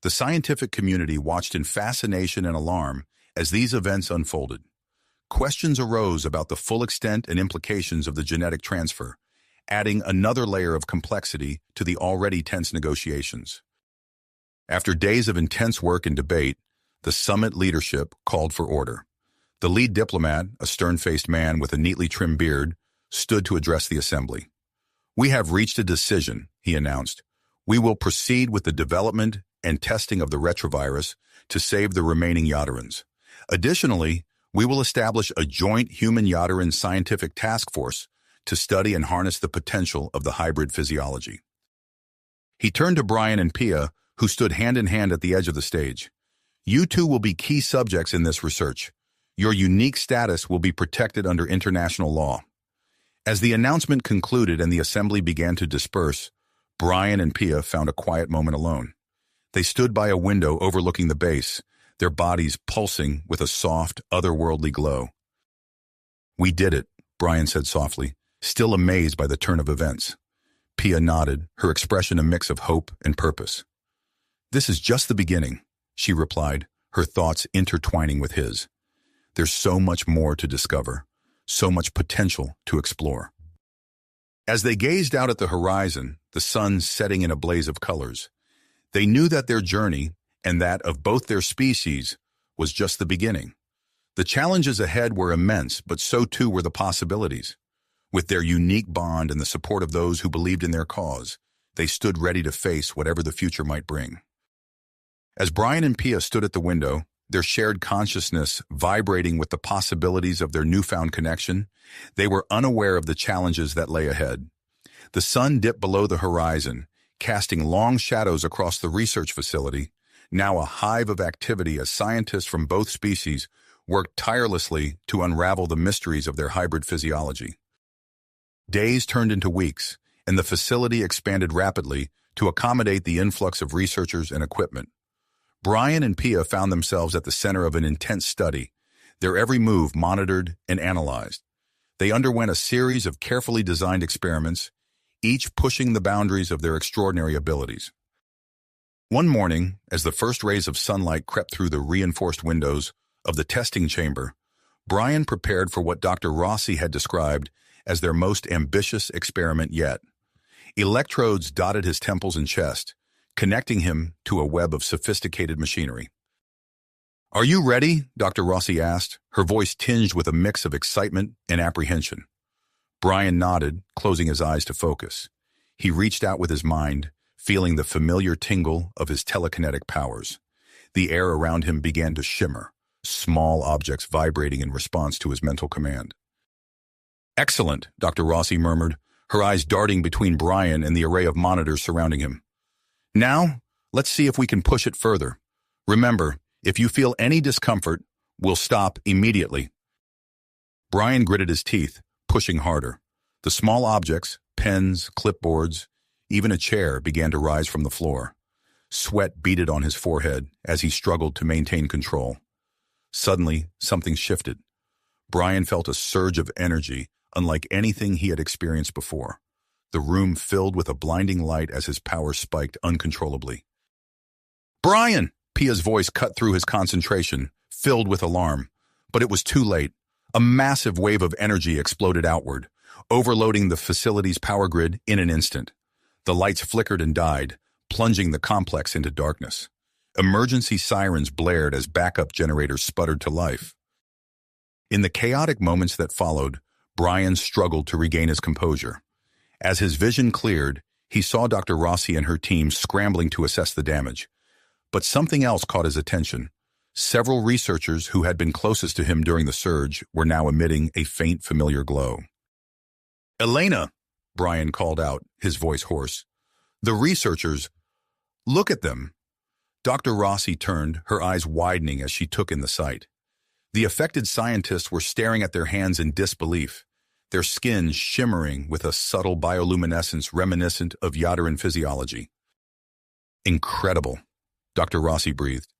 The scientific community watched in fascination and alarm as these events unfolded. Questions arose about the full extent and implications of the genetic transfer, adding another layer of complexity to the already tense negotiations. After days of intense work and debate, the summit leadership called for order. The lead diplomat, a stern-faced man with a neatly trimmed beard, stood to address the assembly. "We have reached a decision," he announced. "We will proceed with the development and testing of the retrovirus to save the remaining Yadurans. Additionally, we will establish a joint human Yaduran scientific task force to study and harness the potential of the hybrid physiology." He turned to Brian and Pia, who stood hand in hand at the edge of the stage. "You two will be key subjects in this research. Your unique status will be protected under international law." As the announcement concluded and the assembly began to disperse, Brian and Pia found a quiet moment alone. They stood by a window overlooking the base, their bodies pulsing with a soft, otherworldly glow. "We did it," Brian said softly, still amazed by the turn of events. Pia nodded, her expression a mix of hope and purpose. "This is just the beginning," she replied, her thoughts intertwining with his. "There's so much more to discover, so much potential to explore." As they gazed out at the horizon, the sun setting in a blaze of colors, they knew that their journey, and that of both their species, was just the beginning. The challenges ahead were immense, but so too were the possibilities. With their unique bond and the support of those who believed in their cause, they stood ready to face whatever the future might bring. As Brian and Pia stood at the window, their shared consciousness vibrating with the possibilities of their newfound connection, they were unaware of the challenges that lay ahead. The sun dipped below the horizon, casting long shadows across the research facility, now a hive of activity as scientists from both species worked tirelessly to unravel the mysteries of their hybrid physiology. Days turned into weeks, and the facility expanded rapidly to accommodate the influx of researchers and equipment. Brian and Pia found themselves at the center of an intense study, their every move monitored and analyzed. They underwent a series of carefully designed experiments, each pushing the boundaries of their extraordinary abilities. One morning, as the first rays of sunlight crept through the reinforced windows of the testing chamber, Brian prepared for what Dr. Rossi had described as their most ambitious experiment yet. Electrodes dotted his temples and chest, connecting him to a web of sophisticated machinery. "Are you ready?" Dr. Rossi asked, her voice tinged with a mix of excitement and apprehension. Brian nodded, closing his eyes to focus. He reached out with his mind, feeling the familiar tingle of his telekinetic powers. The air around him began to shimmer, small objects vibrating in response to his mental command. "Excellent," Dr. Rossi murmured, her eyes darting between Brian and the array of monitors surrounding him. "Now, let's see if we can push it further. Remember, if you feel any discomfort, we'll stop immediately." Brian gritted his teeth, pushing harder. The small objects, pens, clipboards, even a chair, began to rise from the floor. Sweat beaded on his forehead as he struggled to maintain control. Suddenly, something shifted. Brian felt a surge of energy, unlike anything he had experienced before. The room filled with a blinding light as his power spiked uncontrollably. "Brian!" Pia's voice cut through his concentration, filled with alarm. But it was too late. A massive wave of energy exploded outward, overloading the facility's power grid in an instant. The lights flickered and died, plunging the complex into darkness. Emergency sirens blared as backup generators sputtered to life. In the chaotic moments that followed, Brian struggled to regain his composure. As his vision cleared, he saw Dr. Rossi and her team scrambling to assess the damage. But something else caught his attention. Several researchers who had been closest to him during the surge were now emitting a faint, familiar glow. "Elena!" Brian called out, his voice hoarse. "The researchers! Look at them!" Dr. Rossi turned, her eyes widening as she took in the sight. The affected scientists were staring at their hands in disbelief, their skin shimmering with a subtle bioluminescence reminiscent of Yaduran physiology. "Incredible," Dr. Rossi breathed.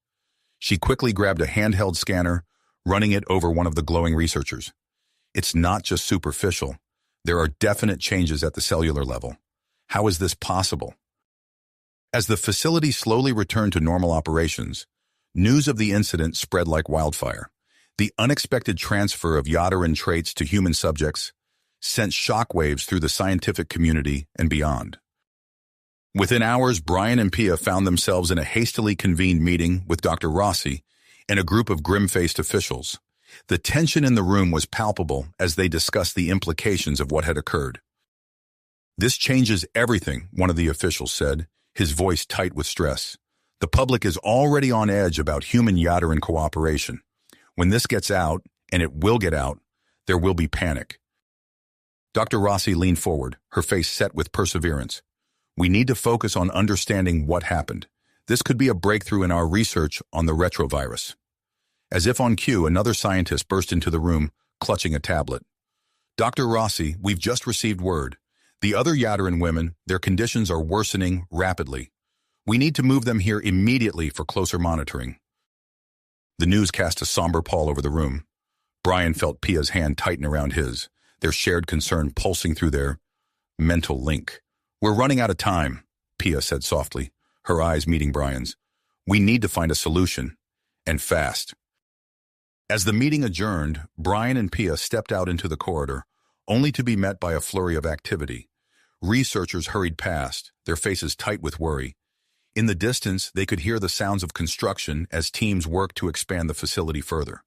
She quickly grabbed a handheld scanner, running it over one of the glowing researchers. "It's not just superficial. There are definite changes at the cellular level. How is this possible? As the facility slowly returned to normal operations, news of the incident spread like wildfire. The unexpected transfer of Yadarin traits to human subjects sent shockwaves through the scientific community and beyond. Within hours, Brian and Pia found themselves in a hastily convened meeting with Dr. Rossi and a group of grim-faced officials. The tension in the room was palpable as they discussed the implications of what had occurred. "This changes everything," one of the officials said, his voice tight with stress. "The public is already on edge about human Yadarin cooperation. When this gets out, and it will get out, there will be panic." Dr. Rossi leaned forward, her face set with perseverance. "We need to focus on understanding what happened. This could be a breakthrough in our research on the retrovirus." As if on cue, another scientist burst into the room, clutching a tablet. "Dr. Rossi, we've just received word. The other Yadarin women, their conditions are worsening rapidly. We need to move them here immediately for closer monitoring." The news cast a somber pall over the room. Brian felt Pia's hand tighten around his, their shared concern pulsing through their mental link. "We're running out of time," Pia said softly, her eyes meeting Brian's. "We need to find a solution, and fast." As the meeting adjourned, Brian and Pia stepped out into the corridor, only to be met by a flurry of activity. Researchers hurried past, their faces tight with worry. In the distance, they could hear the sounds of construction as teams worked to expand the facility further.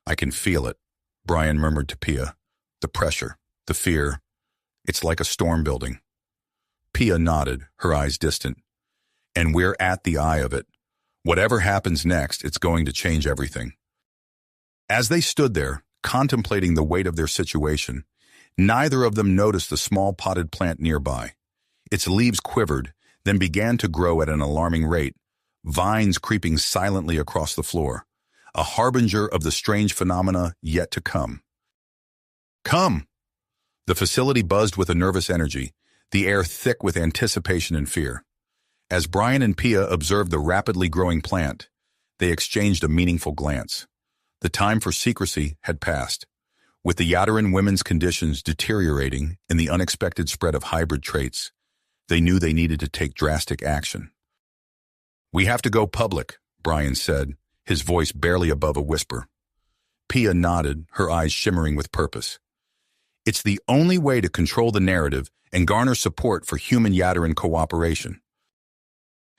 "I can feel it," Brian murmured to Pia. "The pressure, the fear. It's like a storm building." Pia nodded, her eyes distant. "And we're at the eye of it. Whatever happens next, it's going to change everything." As they stood there, contemplating the weight of their situation, neither of them noticed the small potted plant nearby. Its leaves quivered, then began to grow at an alarming rate, vines creeping silently across the floor, a harbinger of the strange phenomena yet to come. "Come!" The facility buzzed with a nervous energy, the air thick with anticipation and fear. As Brian and Pia observed the rapidly growing plant, they exchanged a meaningful glance. The time for secrecy had passed. With the Yadarin women's conditions deteriorating and the unexpected spread of hybrid traits, they knew they needed to take drastic action. "We have to go public," Brian said, his voice barely above a whisper. Pia nodded, her eyes shimmering with purpose. "It's the only way to control the narrative and garner support for human Yadarin cooperation."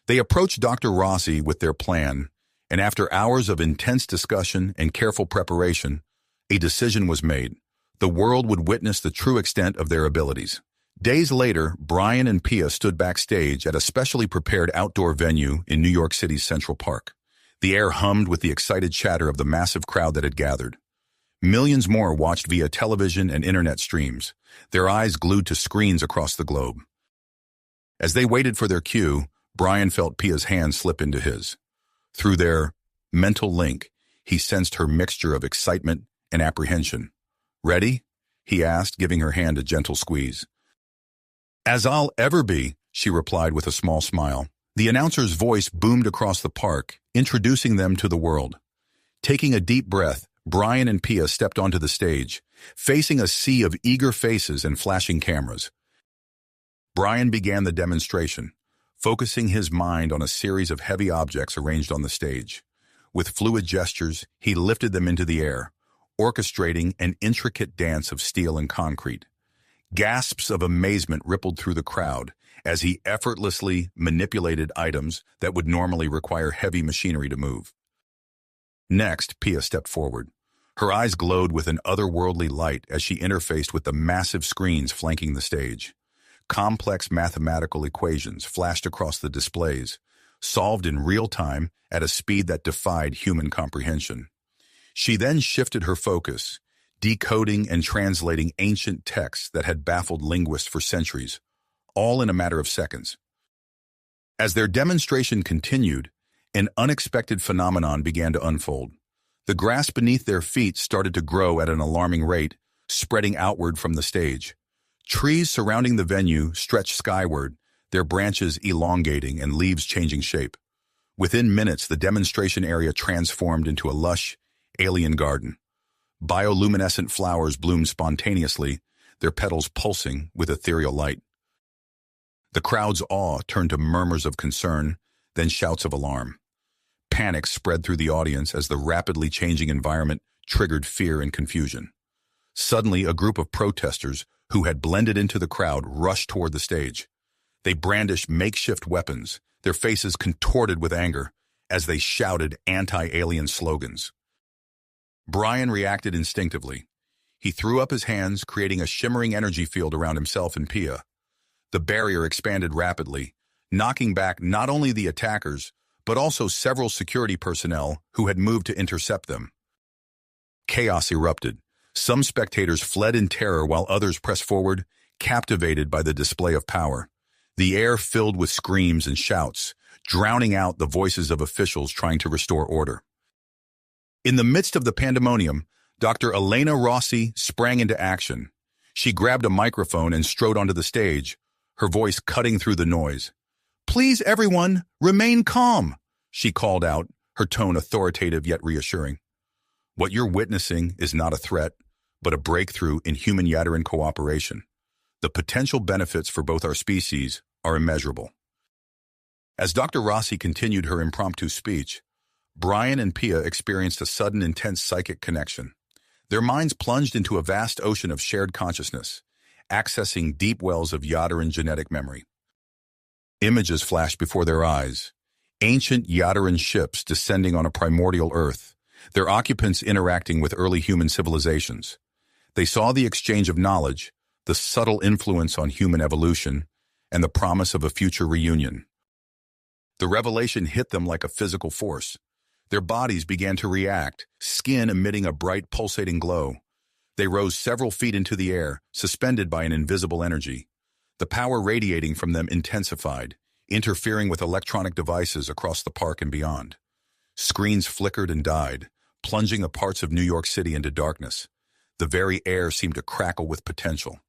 They approached Dr. Rossi with their plan, and after hours of intense discussion and careful preparation, a decision was made. The world would witness the true extent of their abilities. Days later, Brian and Pia stood backstage at a specially prepared outdoor venue in New York City's Central Park. The air hummed with the excited chatter of the massive crowd that had gathered. Millions more watched via television and internet streams, their eyes glued to screens across the globe. As they waited for their cue, Brian felt Pia's hand slip into his. Through their mental link, he sensed her mixture of excitement and apprehension. "Ready?" he asked, giving her hand a gentle squeeze. "As I'll ever be," she replied with a small smile. The announcer's voice boomed across the park, introducing them to the world. Taking a deep breath, Brian and Pia stepped onto the stage, facing a sea of eager faces and flashing cameras. Brian began the demonstration, focusing his mind on a series of heavy objects arranged on the stage. With fluid gestures, he lifted them into the air, orchestrating an intricate dance of steel and concrete. Gasps of amazement rippled through the crowd as he effortlessly manipulated items that would normally require heavy machinery to move. Next, Pia stepped forward. Her eyes glowed with an otherworldly light as she interfaced with the massive screens flanking the stage. Complex mathematical equations flashed across the displays, solved in real time at a speed that defied human comprehension. She then shifted her focus, decoding and translating ancient texts that had baffled linguists for centuries, all in a matter of seconds. As their demonstration continued, an unexpected phenomenon began to unfold. The grass beneath their feet started to grow at an alarming rate, spreading outward from the stage. Trees surrounding the venue stretched skyward, their branches elongating and leaves changing shape. Within minutes, the demonstration area transformed into a lush, alien garden. Bioluminescent flowers bloomed spontaneously, their petals pulsing with ethereal light. The crowd's awe turned to murmurs of concern, then shouts of alarm. Panic spread through the audience as the rapidly changing environment triggered fear and confusion. Suddenly, a group of protesters who had blended into the crowd rushed toward the stage. They brandished makeshift weapons, their faces contorted with anger, as they shouted anti-alien slogans. Brian reacted instinctively. He threw up his hands, creating a shimmering energy field around himself and Pia. The barrier expanded rapidly, knocking back not only the attackers, but also several security personnel who had moved to intercept them. Chaos erupted. Some spectators fled in terror while others pressed forward, captivated by the display of power. The air filled with screams and shouts, drowning out the voices of officials trying to restore order. In the midst of the pandemonium, Dr. Elena Rossi sprang into action. She grabbed a microphone and strode onto the stage, her voice cutting through the noise. "Please, everyone, remain calm," she called out, her tone authoritative yet reassuring. "What you're witnessing is not a threat, but a breakthrough in human-Yadaran cooperation. The potential benefits for both our species are immeasurable." As Dr. Rossi continued her impromptu speech, Brian and Pia experienced a sudden intense psychic connection. Their minds plunged into a vast ocean of shared consciousness, accessing deep wells of Yadaran genetic memory. Images flashed before their eyes, ancient Yadaran ships descending on a primordial Earth, their occupants interacting with early human civilizations. They saw the exchange of knowledge, the subtle influence on human evolution, and the promise of a future reunion. The revelation hit them like a physical force. Their bodies began to react, skin emitting a bright pulsating glow. They rose several feet into the air, suspended by an invisible energy. The power radiating from them intensified, interfering with electronic devices across the park and beyond. Screens flickered and died, plunging the parts of New York City into darkness. The very air seemed to crackle with potential.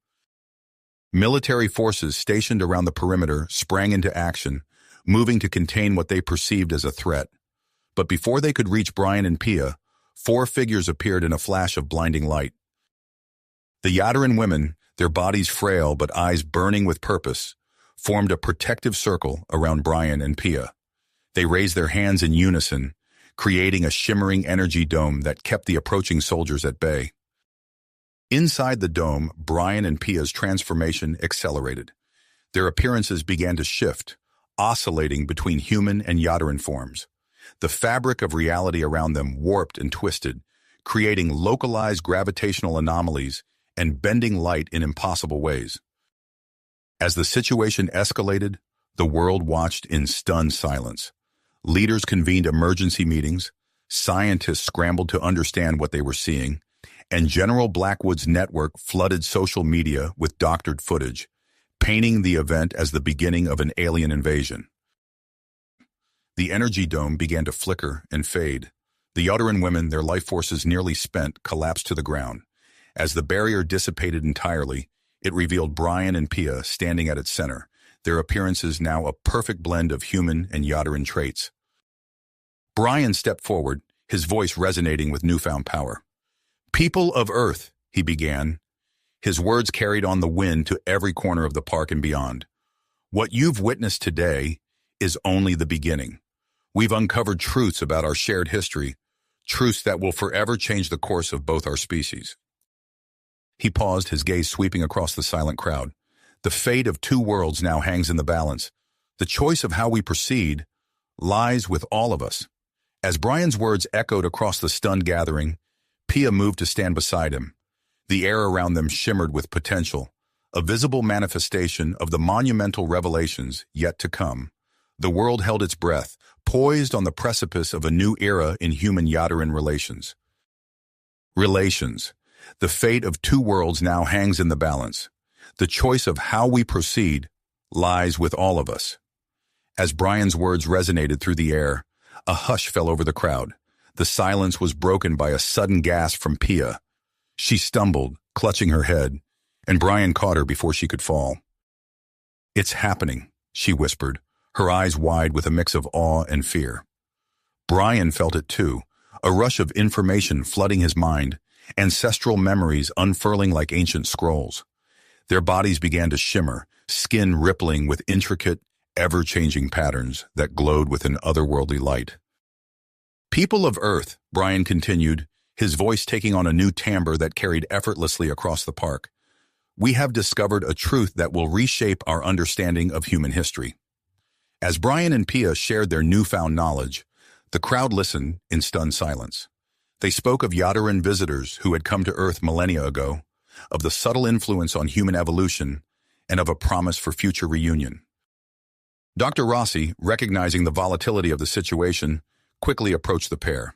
Military forces stationed around the perimeter sprang into action, moving to contain what they perceived as a threat. But before they could reach Brian and Pia, 4 figures appeared in a flash of blinding light. The Yadaran women, their bodies frail but eyes burning with purpose, formed a protective circle around Brian and Pia. They raised their hands in unison, creating a shimmering energy dome that kept the approaching soldiers at bay. Inside the dome, Brian and Pia's transformation accelerated. Their appearances began to shift, oscillating between human and Yadaran forms. The fabric of reality around them warped and twisted, creating localized gravitational anomalies and bending light in impossible ways. As the situation escalated, the world watched in stunned silence. Leaders convened emergency meetings, scientists scrambled to understand what they were seeing, and General Blackwood's network flooded social media with doctored footage, painting the event as the beginning of an alien invasion. The energy dome began to flicker and fade. The Yadaran women, their life forces nearly spent, collapsed to the ground. As the barrier dissipated entirely, it revealed Brian and Pia standing at its center, their appearances now a perfect blend of human and Yadaran traits. Brian stepped forward, his voice resonating with newfound power. "People of Earth," he began. His words carried on the wind to every corner of the park and beyond. "What you've witnessed today is only the beginning. We've uncovered truths about our shared history, truths that will forever change the course of both our species." He paused, his gaze sweeping across the silent crowd. "The fate of 2 worlds now hangs in the balance. The choice of how we proceed lies with all of us." As Brian's words echoed across the stunned gathering, Pia moved to stand beside him. The air around them shimmered with potential, a visible manifestation of the monumental revelations yet to come. The world held its breath, poised on the precipice of a new era in human-Yadaran relations. The fate of 2 worlds now hangs in the balance. The choice of how we proceed lies with all of us. As Brian's words resonated through the air, a hush fell over the crowd. The silence was broken by a sudden gasp from Pia. She stumbled, clutching her head, and Brian caught her before she could fall. "It's happening," she whispered, her eyes wide with a mix of awe and fear. Brian felt it too, a rush of information flooding his mind, ancestral memories unfurling like ancient scrolls. Their bodies began to shimmer, skin rippling with intricate, ever-changing patterns that glowed with an otherworldly light. "People of Earth," Brian continued, his voice taking on a new timbre that carried effortlessly across the park, "we have discovered a truth that will reshape our understanding of human history." As Brian and Pia shared their newfound knowledge, the crowd listened in stunned silence. They spoke of Yadaran visitors who had come to Earth millennia ago, of the subtle influence on human evolution, and of a promise for future reunion. Dr. Rossi, recognizing the volatility of the situation, quickly approached the pair.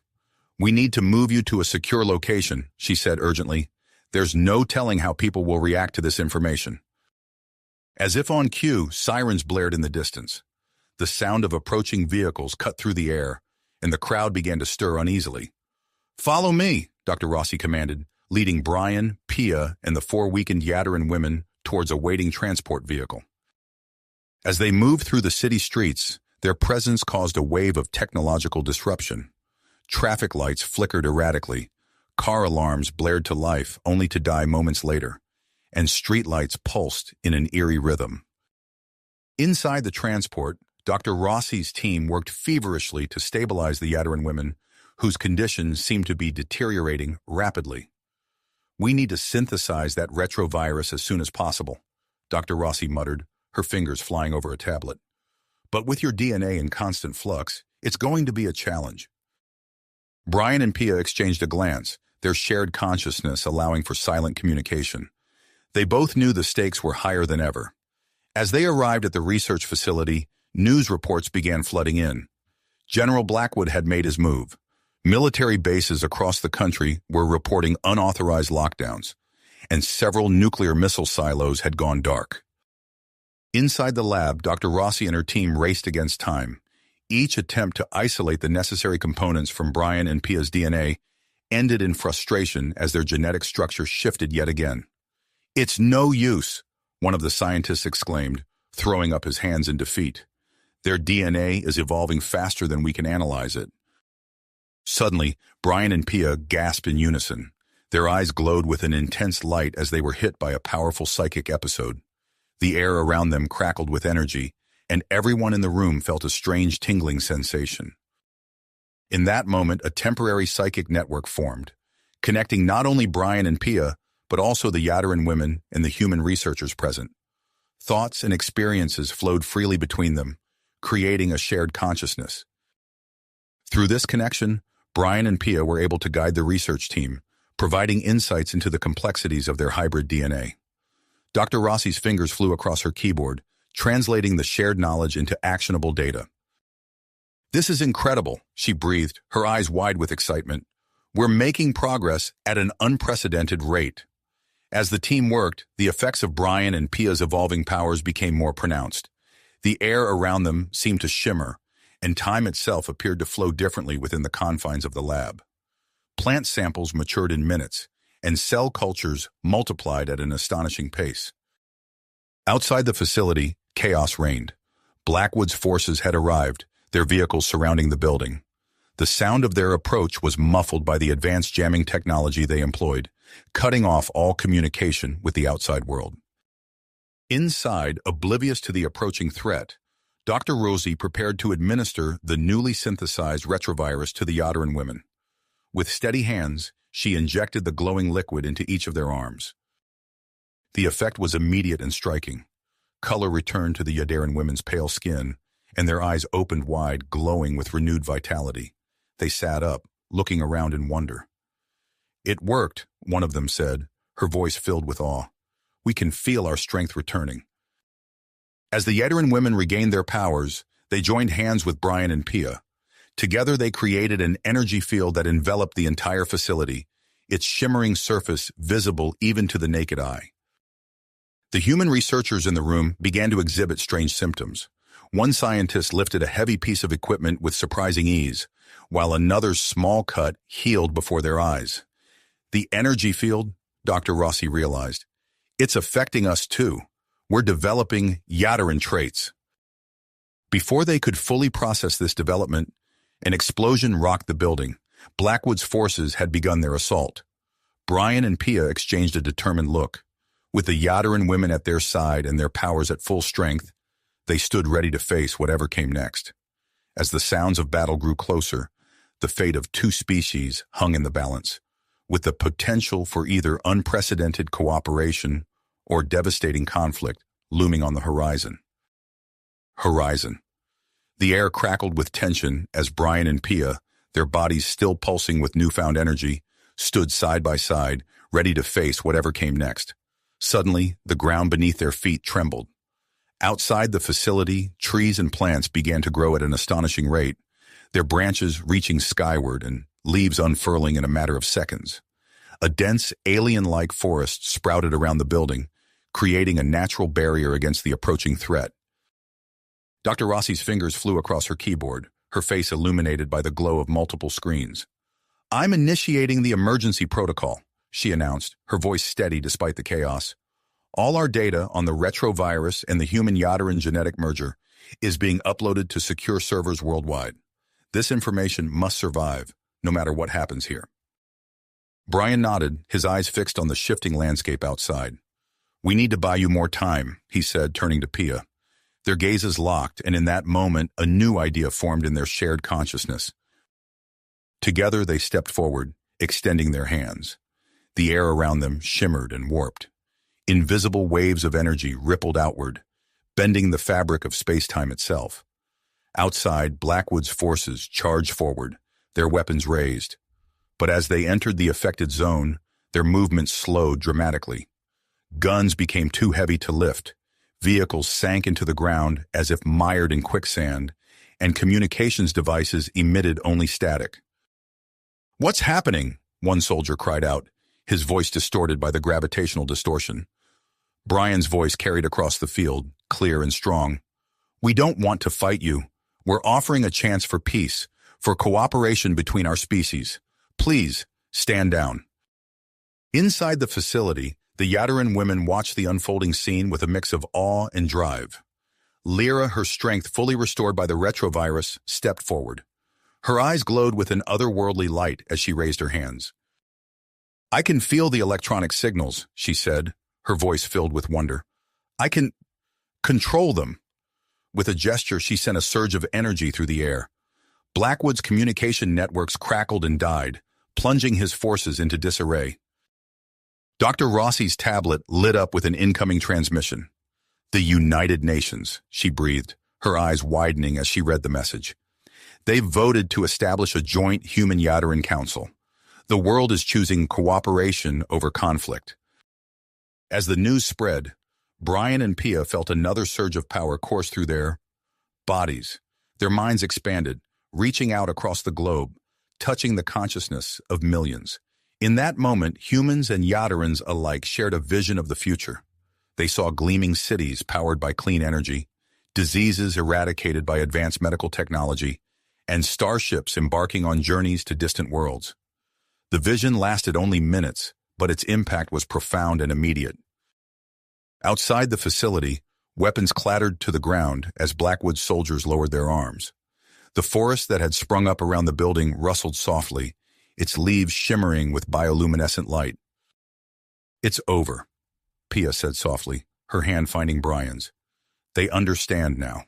"We need to move you to a secure location," she said urgently. "There's no telling how people will react to this information." As if on cue, sirens blared in the distance. The sound of approaching vehicles cut through the air, and the crowd began to stir uneasily. "Follow me," Dr. Rossi commanded, leading Brian, Pia, and the 4 weakened Yadaran women towards a waiting transport vehicle. As they moved through the city streets, their presence caused a wave of technological disruption. Traffic lights flickered erratically, car alarms blared to life only to die moments later, and streetlights pulsed in an eerie rhythm. Inside the transport, Dr. Rossi's team worked feverishly to stabilize the Yadaran women, whose conditions seemed to be deteriorating rapidly. "We need to synthesize that retrovirus as soon as possible," Dr. Rossi muttered, her fingers flying over a tablet. "But with your DNA in constant flux, it's going to be a challenge." Brian and Pia exchanged a glance, their shared consciousness allowing for silent communication. They both knew the stakes were higher than ever. As they arrived at the research facility, news reports began flooding in. General Blackwood had made his move. Military bases across the country were reporting unauthorized lockdowns, and several nuclear missile silos had gone dark. Inside the lab, Dr. Rossi and her team raced against time. Each attempt to isolate the necessary components from Brian and Pia's DNA ended in frustration as their genetic structure shifted yet again. "It's no use," one of the scientists exclaimed, throwing up his hands in defeat. "Their DNA is evolving faster than we can analyze it." Suddenly, Brian and Pia gasped in unison. Their eyes glowed with an intense light as they were hit by a powerful psychic episode. The air around them crackled with energy, and everyone in the room felt a strange tingling sensation. In that moment, a temporary psychic network formed, connecting not only Brian and Pia, but also the Yadaran women and the human researchers present. Thoughts and experiences flowed freely between them, creating a shared consciousness. Through this connection, Brian and Pia were able to guide the research team, providing insights into the complexities of their hybrid DNA. Dr. Rossi's fingers flew across her keyboard, translating the shared knowledge into actionable data. "This is incredible," she breathed, her eyes wide with excitement. "We're making progress at an unprecedented rate." As the team worked, the effects of Brian and Pia's evolving powers became more pronounced. The air around them seemed to shimmer, and time itself appeared to flow differently within the confines of the lab. Plant samples matured in minutes, and cell cultures multiplied at an astonishing pace. Outside the facility, chaos reigned. Blackwood's forces had arrived, their vehicles surrounding the building. The sound of their approach was muffled by the advanced jamming technology they employed, cutting off all communication with the outside world. Inside, oblivious to the approaching threat, Dr. Rossi prepared to administer the newly synthesized retrovirus to the Yadaran women. With steady hands, she injected the glowing liquid into each of their arms. The effect was immediate and striking. Color returned to the Yadaran women's pale skin, and their eyes opened wide, glowing with renewed vitality. They sat up, looking around in wonder. "It worked," one of them said, her voice filled with awe. "We can feel our strength returning." As the Yadaran women regained their powers, they joined hands with Brian and Pia. Together they created an energy field that enveloped the entire facility, its shimmering surface visible even to the naked eye. The human researchers in the room began to exhibit strange symptoms. One scientist lifted a heavy piece of equipment with surprising ease, while another's small cut healed before their eyes. "The energy field," Dr. Rossi realized, "it's affecting us too. We're developing Yadaran traits." Before they could fully process this development, an explosion rocked the building. Blackwood's forces had begun their assault. Brian and Pia exchanged a determined look. With the Yadaran women at their side and their powers at full strength, they stood ready to face whatever came next. As the sounds of battle grew closer, the fate of two species hung in the balance, with the potential for either unprecedented cooperation or devastating conflict looming on the horizon. The air crackled with tension as Brian and Pia, their bodies still pulsing with newfound energy, stood side by side, ready to face whatever came next. Suddenly, the ground beneath their feet trembled. Outside the facility, trees and plants began to grow at an astonishing rate, their branches reaching skyward and leaves unfurling in a matter of seconds. A dense, alien-like forest sprouted around the building, creating a natural barrier against the approaching threat. Dr. Rossi's fingers flew across her keyboard, her face illuminated by the glow of multiple screens. "I'm initiating the emergency protocol," she announced, her voice steady despite the chaos. "All our data on the retrovirus and the human Yadaran genetic merger is being uploaded to secure servers worldwide. This information must survive, no matter what happens here." Brian nodded, his eyes fixed on the shifting landscape outside. "We need to buy you more time," he said, turning to Pia. Their gazes locked, and in that moment, a new idea formed in their shared consciousness. Together, they stepped forward, extending their hands. The air around them shimmered and warped. Invisible waves of energy rippled outward, bending the fabric of space-time itself. Outside, Blackwood's forces charged forward, their weapons raised. But as they entered the affected zone, their movement slowed dramatically. Guns became too heavy to lift. Vehicles sank into the ground as if mired in quicksand, and communications devices emitted only static. "What's happening?" one soldier cried out, his voice distorted by the gravitational distortion. Brian's voice carried across the field, clear and strong. "We don't want to fight you. We're offering a chance for peace, for cooperation between our species. Please, stand down." Inside the facility, the Yadaran women watched the unfolding scene with a mix of awe and drive. Lyra, her strength fully restored by the retrovirus, stepped forward. Her eyes glowed with an otherworldly light as she raised her hands. "I can feel the electronic signals," she said, her voice filled with wonder. "I can control them." With a gesture, she sent a surge of energy through the air. Blackwood's communication networks crackled and died, plunging his forces into disarray. Dr. Rossi's tablet lit up with an incoming transmission. "The United Nations," she breathed, her eyes widening as she read the message. "They've voted to establish a joint human Yadaran council. The world is choosing cooperation over conflict." As the news spread, Brian and Pia felt another surge of power course through their bodies. Their minds expanded, reaching out across the globe, touching the consciousness of millions. In that moment, humans and Yadarans alike shared a vision of the future. They saw gleaming cities powered by clean energy, diseases eradicated by advanced medical technology, and starships embarking on journeys to distant worlds. The vision lasted only minutes, but its impact was profound and immediate. Outside the facility, weapons clattered to the ground as Blackwood soldiers lowered their arms. The forest that had sprung up around the building rustled softly, its leaves shimmering with bioluminescent light. "It's over," Pia said softly, her hand finding Brian's. "They understand now."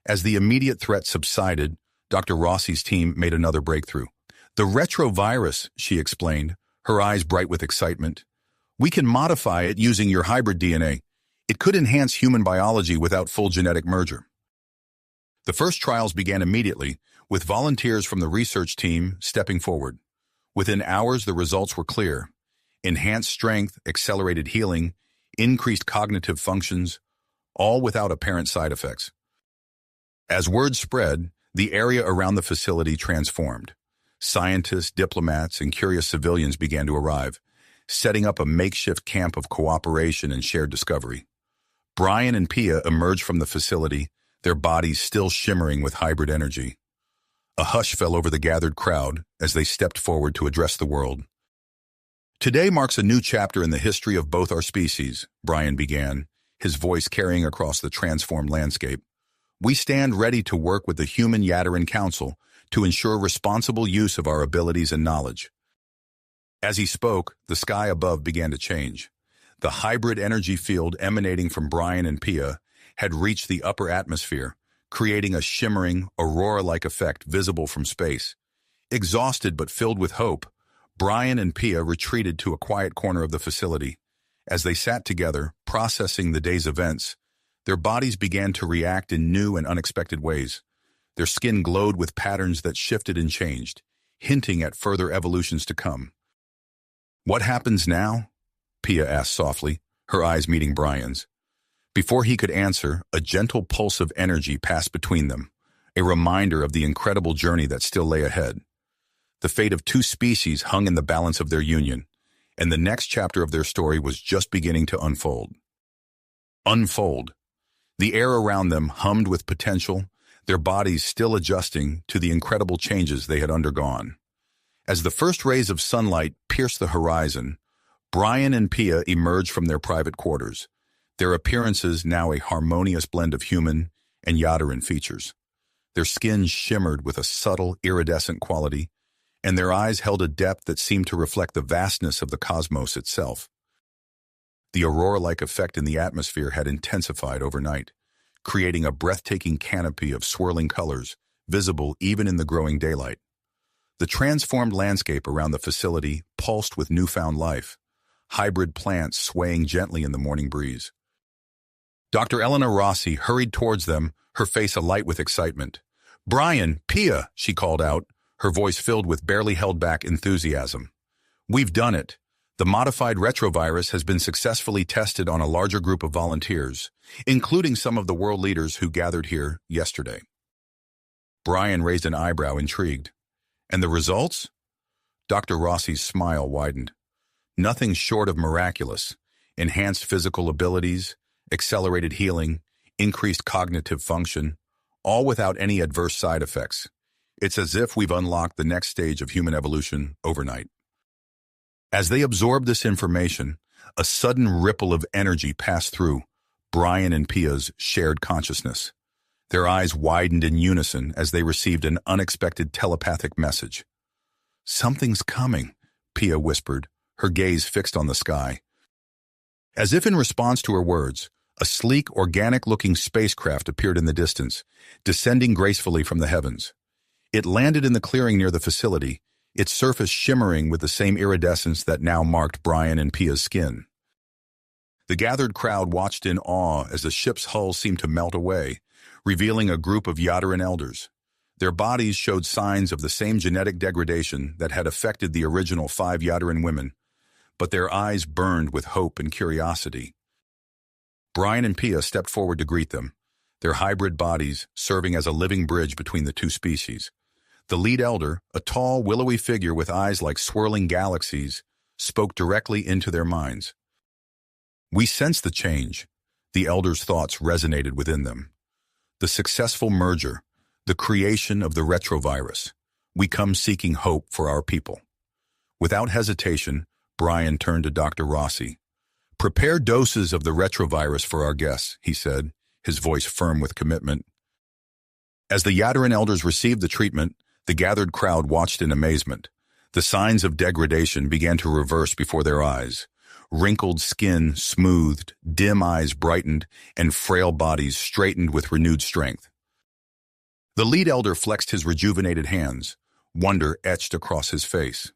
As the immediate threat subsided, Dr. Rossi's team made another breakthrough. "The retrovirus," she explained, her eyes bright with excitement. "We can modify it using your hybrid DNA. It could enhance human biology without full genetic merger." The first trials began immediately, with volunteers from the research team stepping forward. Within hours, the results were clear. Enhanced strength, accelerated healing, increased cognitive functions, all without apparent side effects. As word spread, the area around the facility transformed. Scientists, diplomats, and curious civilians began to arrive, setting up a makeshift camp of cooperation and shared discovery. Brian and Pia emerged from the facility, their bodies still shimmering with hybrid energy. A hush fell over the gathered crowd as they stepped forward to address the world. "Today marks a new chapter in the history of both our species," Brian began, his voice carrying across the transformed landscape. "We stand ready to work with the Human Yadaran Council to ensure responsible use of our abilities and knowledge." As he spoke, the sky above began to change. The hybrid energy field emanating from Brian and Pia had reached the upper atmosphere, creating a shimmering, aurora-like effect visible from space. Exhausted but filled with hope, Brian and Pia retreated to a quiet corner of the facility. As they sat together, processing the day's events, their bodies began to react in new and unexpected ways. Their skin glowed with patterns that shifted and changed, hinting at further evolutions to come. "What happens now?" Pia asked softly, her eyes meeting Brian's. Before he could answer, a gentle pulse of energy passed between them, a reminder of the incredible journey that still lay ahead. The fate of two species hung in the balance of their union, and the next chapter of their story was just beginning to unfold. The air around them hummed with potential, their bodies still adjusting to the incredible changes they had undergone. As the first rays of sunlight pierced the horizon, Brian and Pia emerged from their private quarters, their appearances now a harmonious blend of human and Yadaran features. Their skin shimmered with a subtle, iridescent quality, and their eyes held a depth that seemed to reflect the vastness of the cosmos itself. The aurora-like effect in the atmosphere had intensified overnight, creating a breathtaking canopy of swirling colors, visible even in the growing daylight. The transformed landscape around the facility pulsed with newfound life, hybrid plants swaying gently in the morning breeze. Dr. Elena Rossi hurried towards them, her face alight with excitement. "Brian, Pia," she called out, her voice filled with barely held-back enthusiasm. "We've done it. The modified retrovirus has been successfully tested on a larger group of volunteers, including some of the world leaders who gathered here yesterday." Brian raised an eyebrow, intrigued. "And the results?" Dr. Rossi's smile widened. "Nothing short of miraculous. Enhanced physical abilities, accelerated healing, increased cognitive function, all without any adverse side effects. It's as if we've unlocked the next stage of human evolution overnight." As they absorbed this information, a sudden ripple of energy passed through Brian and Pia's shared consciousness. Their eyes widened in unison as they received an unexpected telepathic message. "Something's coming," Pia whispered, her gaze fixed on the sky. As if in response to her words, a sleek, organic-looking spacecraft appeared in the distance, descending gracefully from the heavens. It landed in the clearing near the facility, its surface shimmering with the same iridescence that now marked Brian and Pia's skin. The gathered crowd watched in awe as the ship's hull seemed to melt away, revealing a group of Yadaran elders. Their bodies showed signs of the same genetic degradation that had affected the original 5 Yadaran women, but their eyes burned with hope and curiosity. Brian and Pia stepped forward to greet them, their hybrid bodies serving as a living bridge between the two species. The lead elder, a tall, willowy figure with eyes like swirling galaxies, spoke directly into their minds. "We sense the change." The elder's thoughts resonated within them. "The successful merger, the creation of the retrovirus. We come seeking hope for our people." Without hesitation, Brian turned to Dr. Rossi. "Prepare doses of the retrovirus for our guests," he said, his voice firm with commitment. As the Yadaran elders received the treatment, the gathered crowd watched in amazement. The signs of degradation began to reverse before their eyes. Wrinkled skin smoothed, dim eyes brightened, and frail bodies straightened with renewed strength. The lead elder flexed his rejuvenated hands, wonder etched across his face.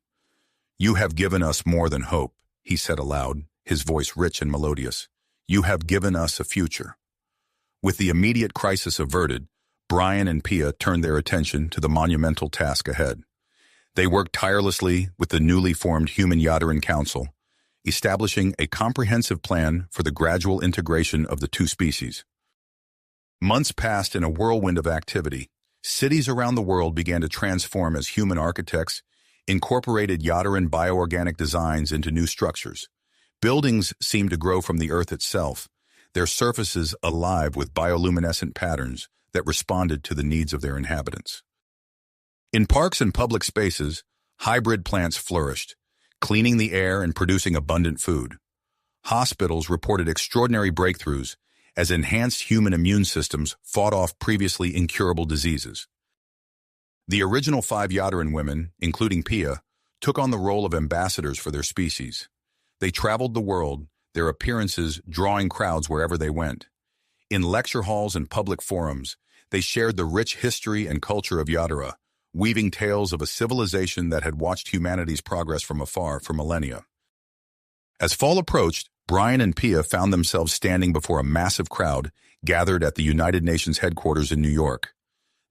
"You have given us more than hope," he said aloud, his voice rich and melodious. "You have given us a future." With the immediate crisis averted, Brian and Pia turned their attention to the monumental task ahead. They worked tirelessly with the newly formed Human Yadaran Council, establishing a comprehensive plan for the gradual integration of the two species. Months passed in a whirlwind of activity. Cities around the world began to transform as human architects incorporated Yadaran bioorganic designs into new structures. Buildings seemed to grow from the earth itself, their surfaces alive with bioluminescent patterns that responded to the needs of their inhabitants. In parks and public spaces, hybrid plants flourished, cleaning the air and producing abundant food. Hospitals reported extraordinary breakthroughs as enhanced human immune systems fought off previously incurable diseases. The original 5 Yadaran women, including Pia, took on the role of ambassadors for their species. They traveled the world, their appearances drawing crowds wherever they went. In lecture halls and public forums, they shared the rich history and culture of Yadira, weaving tales of a civilization that had watched humanity's progress from afar for millennia. As fall approached, Brian and Pia found themselves standing before a massive crowd gathered at the United Nations headquarters in New York.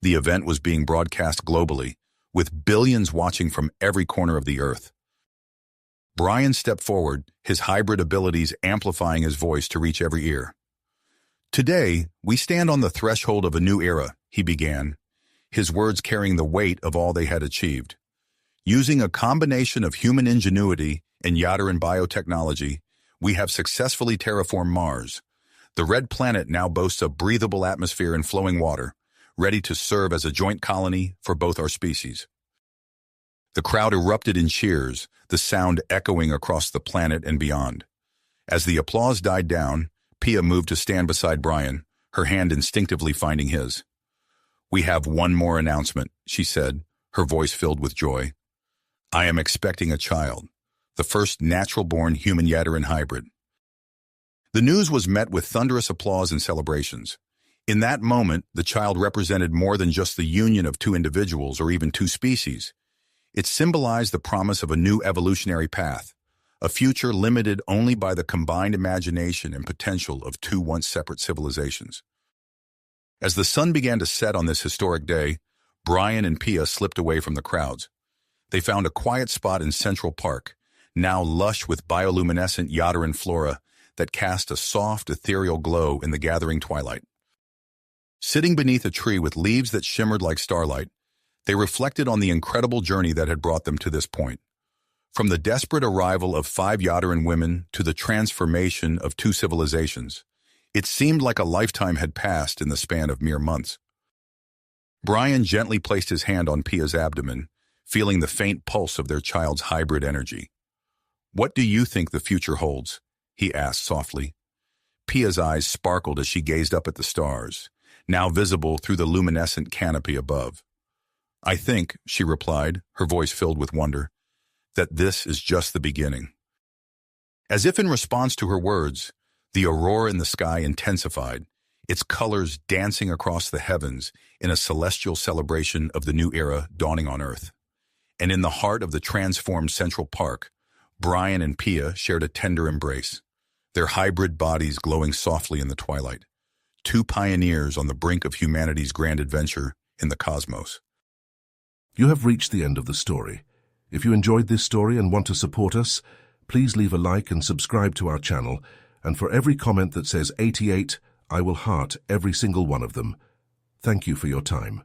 The event was being broadcast globally, with billions watching from every corner of the earth. Brian stepped forward, his hybrid abilities amplifying his voice to reach every ear. "Today, we stand on the threshold of a new era," he began, his words carrying the weight of all they had achieved. "Using a combination of human ingenuity and Yadiran biotechnology, we have successfully terraformed Mars. The red planet now boasts a breathable atmosphere and flowing water, ready to serve as a joint colony for both our species." The crowd erupted in cheers, the sound echoing across the planet and beyond. As the applause died down, Pia moved to stand beside Brian, her hand instinctively finding his. "We have one more announcement," she said, her voice filled with joy. "I am expecting a child, the first natural-born human Yadiran hybrid." The news was met with thunderous applause and celebrations. In that moment, the child represented more than just the union of two individuals or even two species. It symbolized the promise of a new evolutionary path, a future limited only by the combined imagination and potential of two once separate civilizations. As the sun began to set on this historic day, Brian and Pia slipped away from the crowds. They found a quiet spot in Central Park, now lush with bioluminescent Yadiran flora that cast a soft, ethereal glow in the gathering twilight. Sitting beneath a tree with leaves that shimmered like starlight, they reflected on the incredible journey that had brought them to this point. From the desperate arrival of 5 Yadiran women to the transformation of 2 civilizations, it seemed like a lifetime had passed in the span of mere months. Brian gently placed his hand on Pia's abdomen, feeling the faint pulse of their child's hybrid energy. "What do you think the future holds?" he asked softly. Pia's eyes sparkled as she gazed up at the stars, now visible through the luminescent canopy above. "I think," she replied, her voice filled with wonder, "that this is just the beginning." As if in response to her words, the aurora in the sky intensified, its colors dancing across the heavens in a celestial celebration of the new era dawning on Earth. And in the heart of the transformed Central Park, Brian and Pia shared a tender embrace, their hybrid bodies glowing softly in the twilight, 2 pioneers on the brink of humanity's grand adventure in the cosmos. You have reached the end of the story. If you enjoyed this story and want to support us, please leave a like and subscribe to our channel, and for every comment that says 88, I will heart every single one of them. Thank you for your time.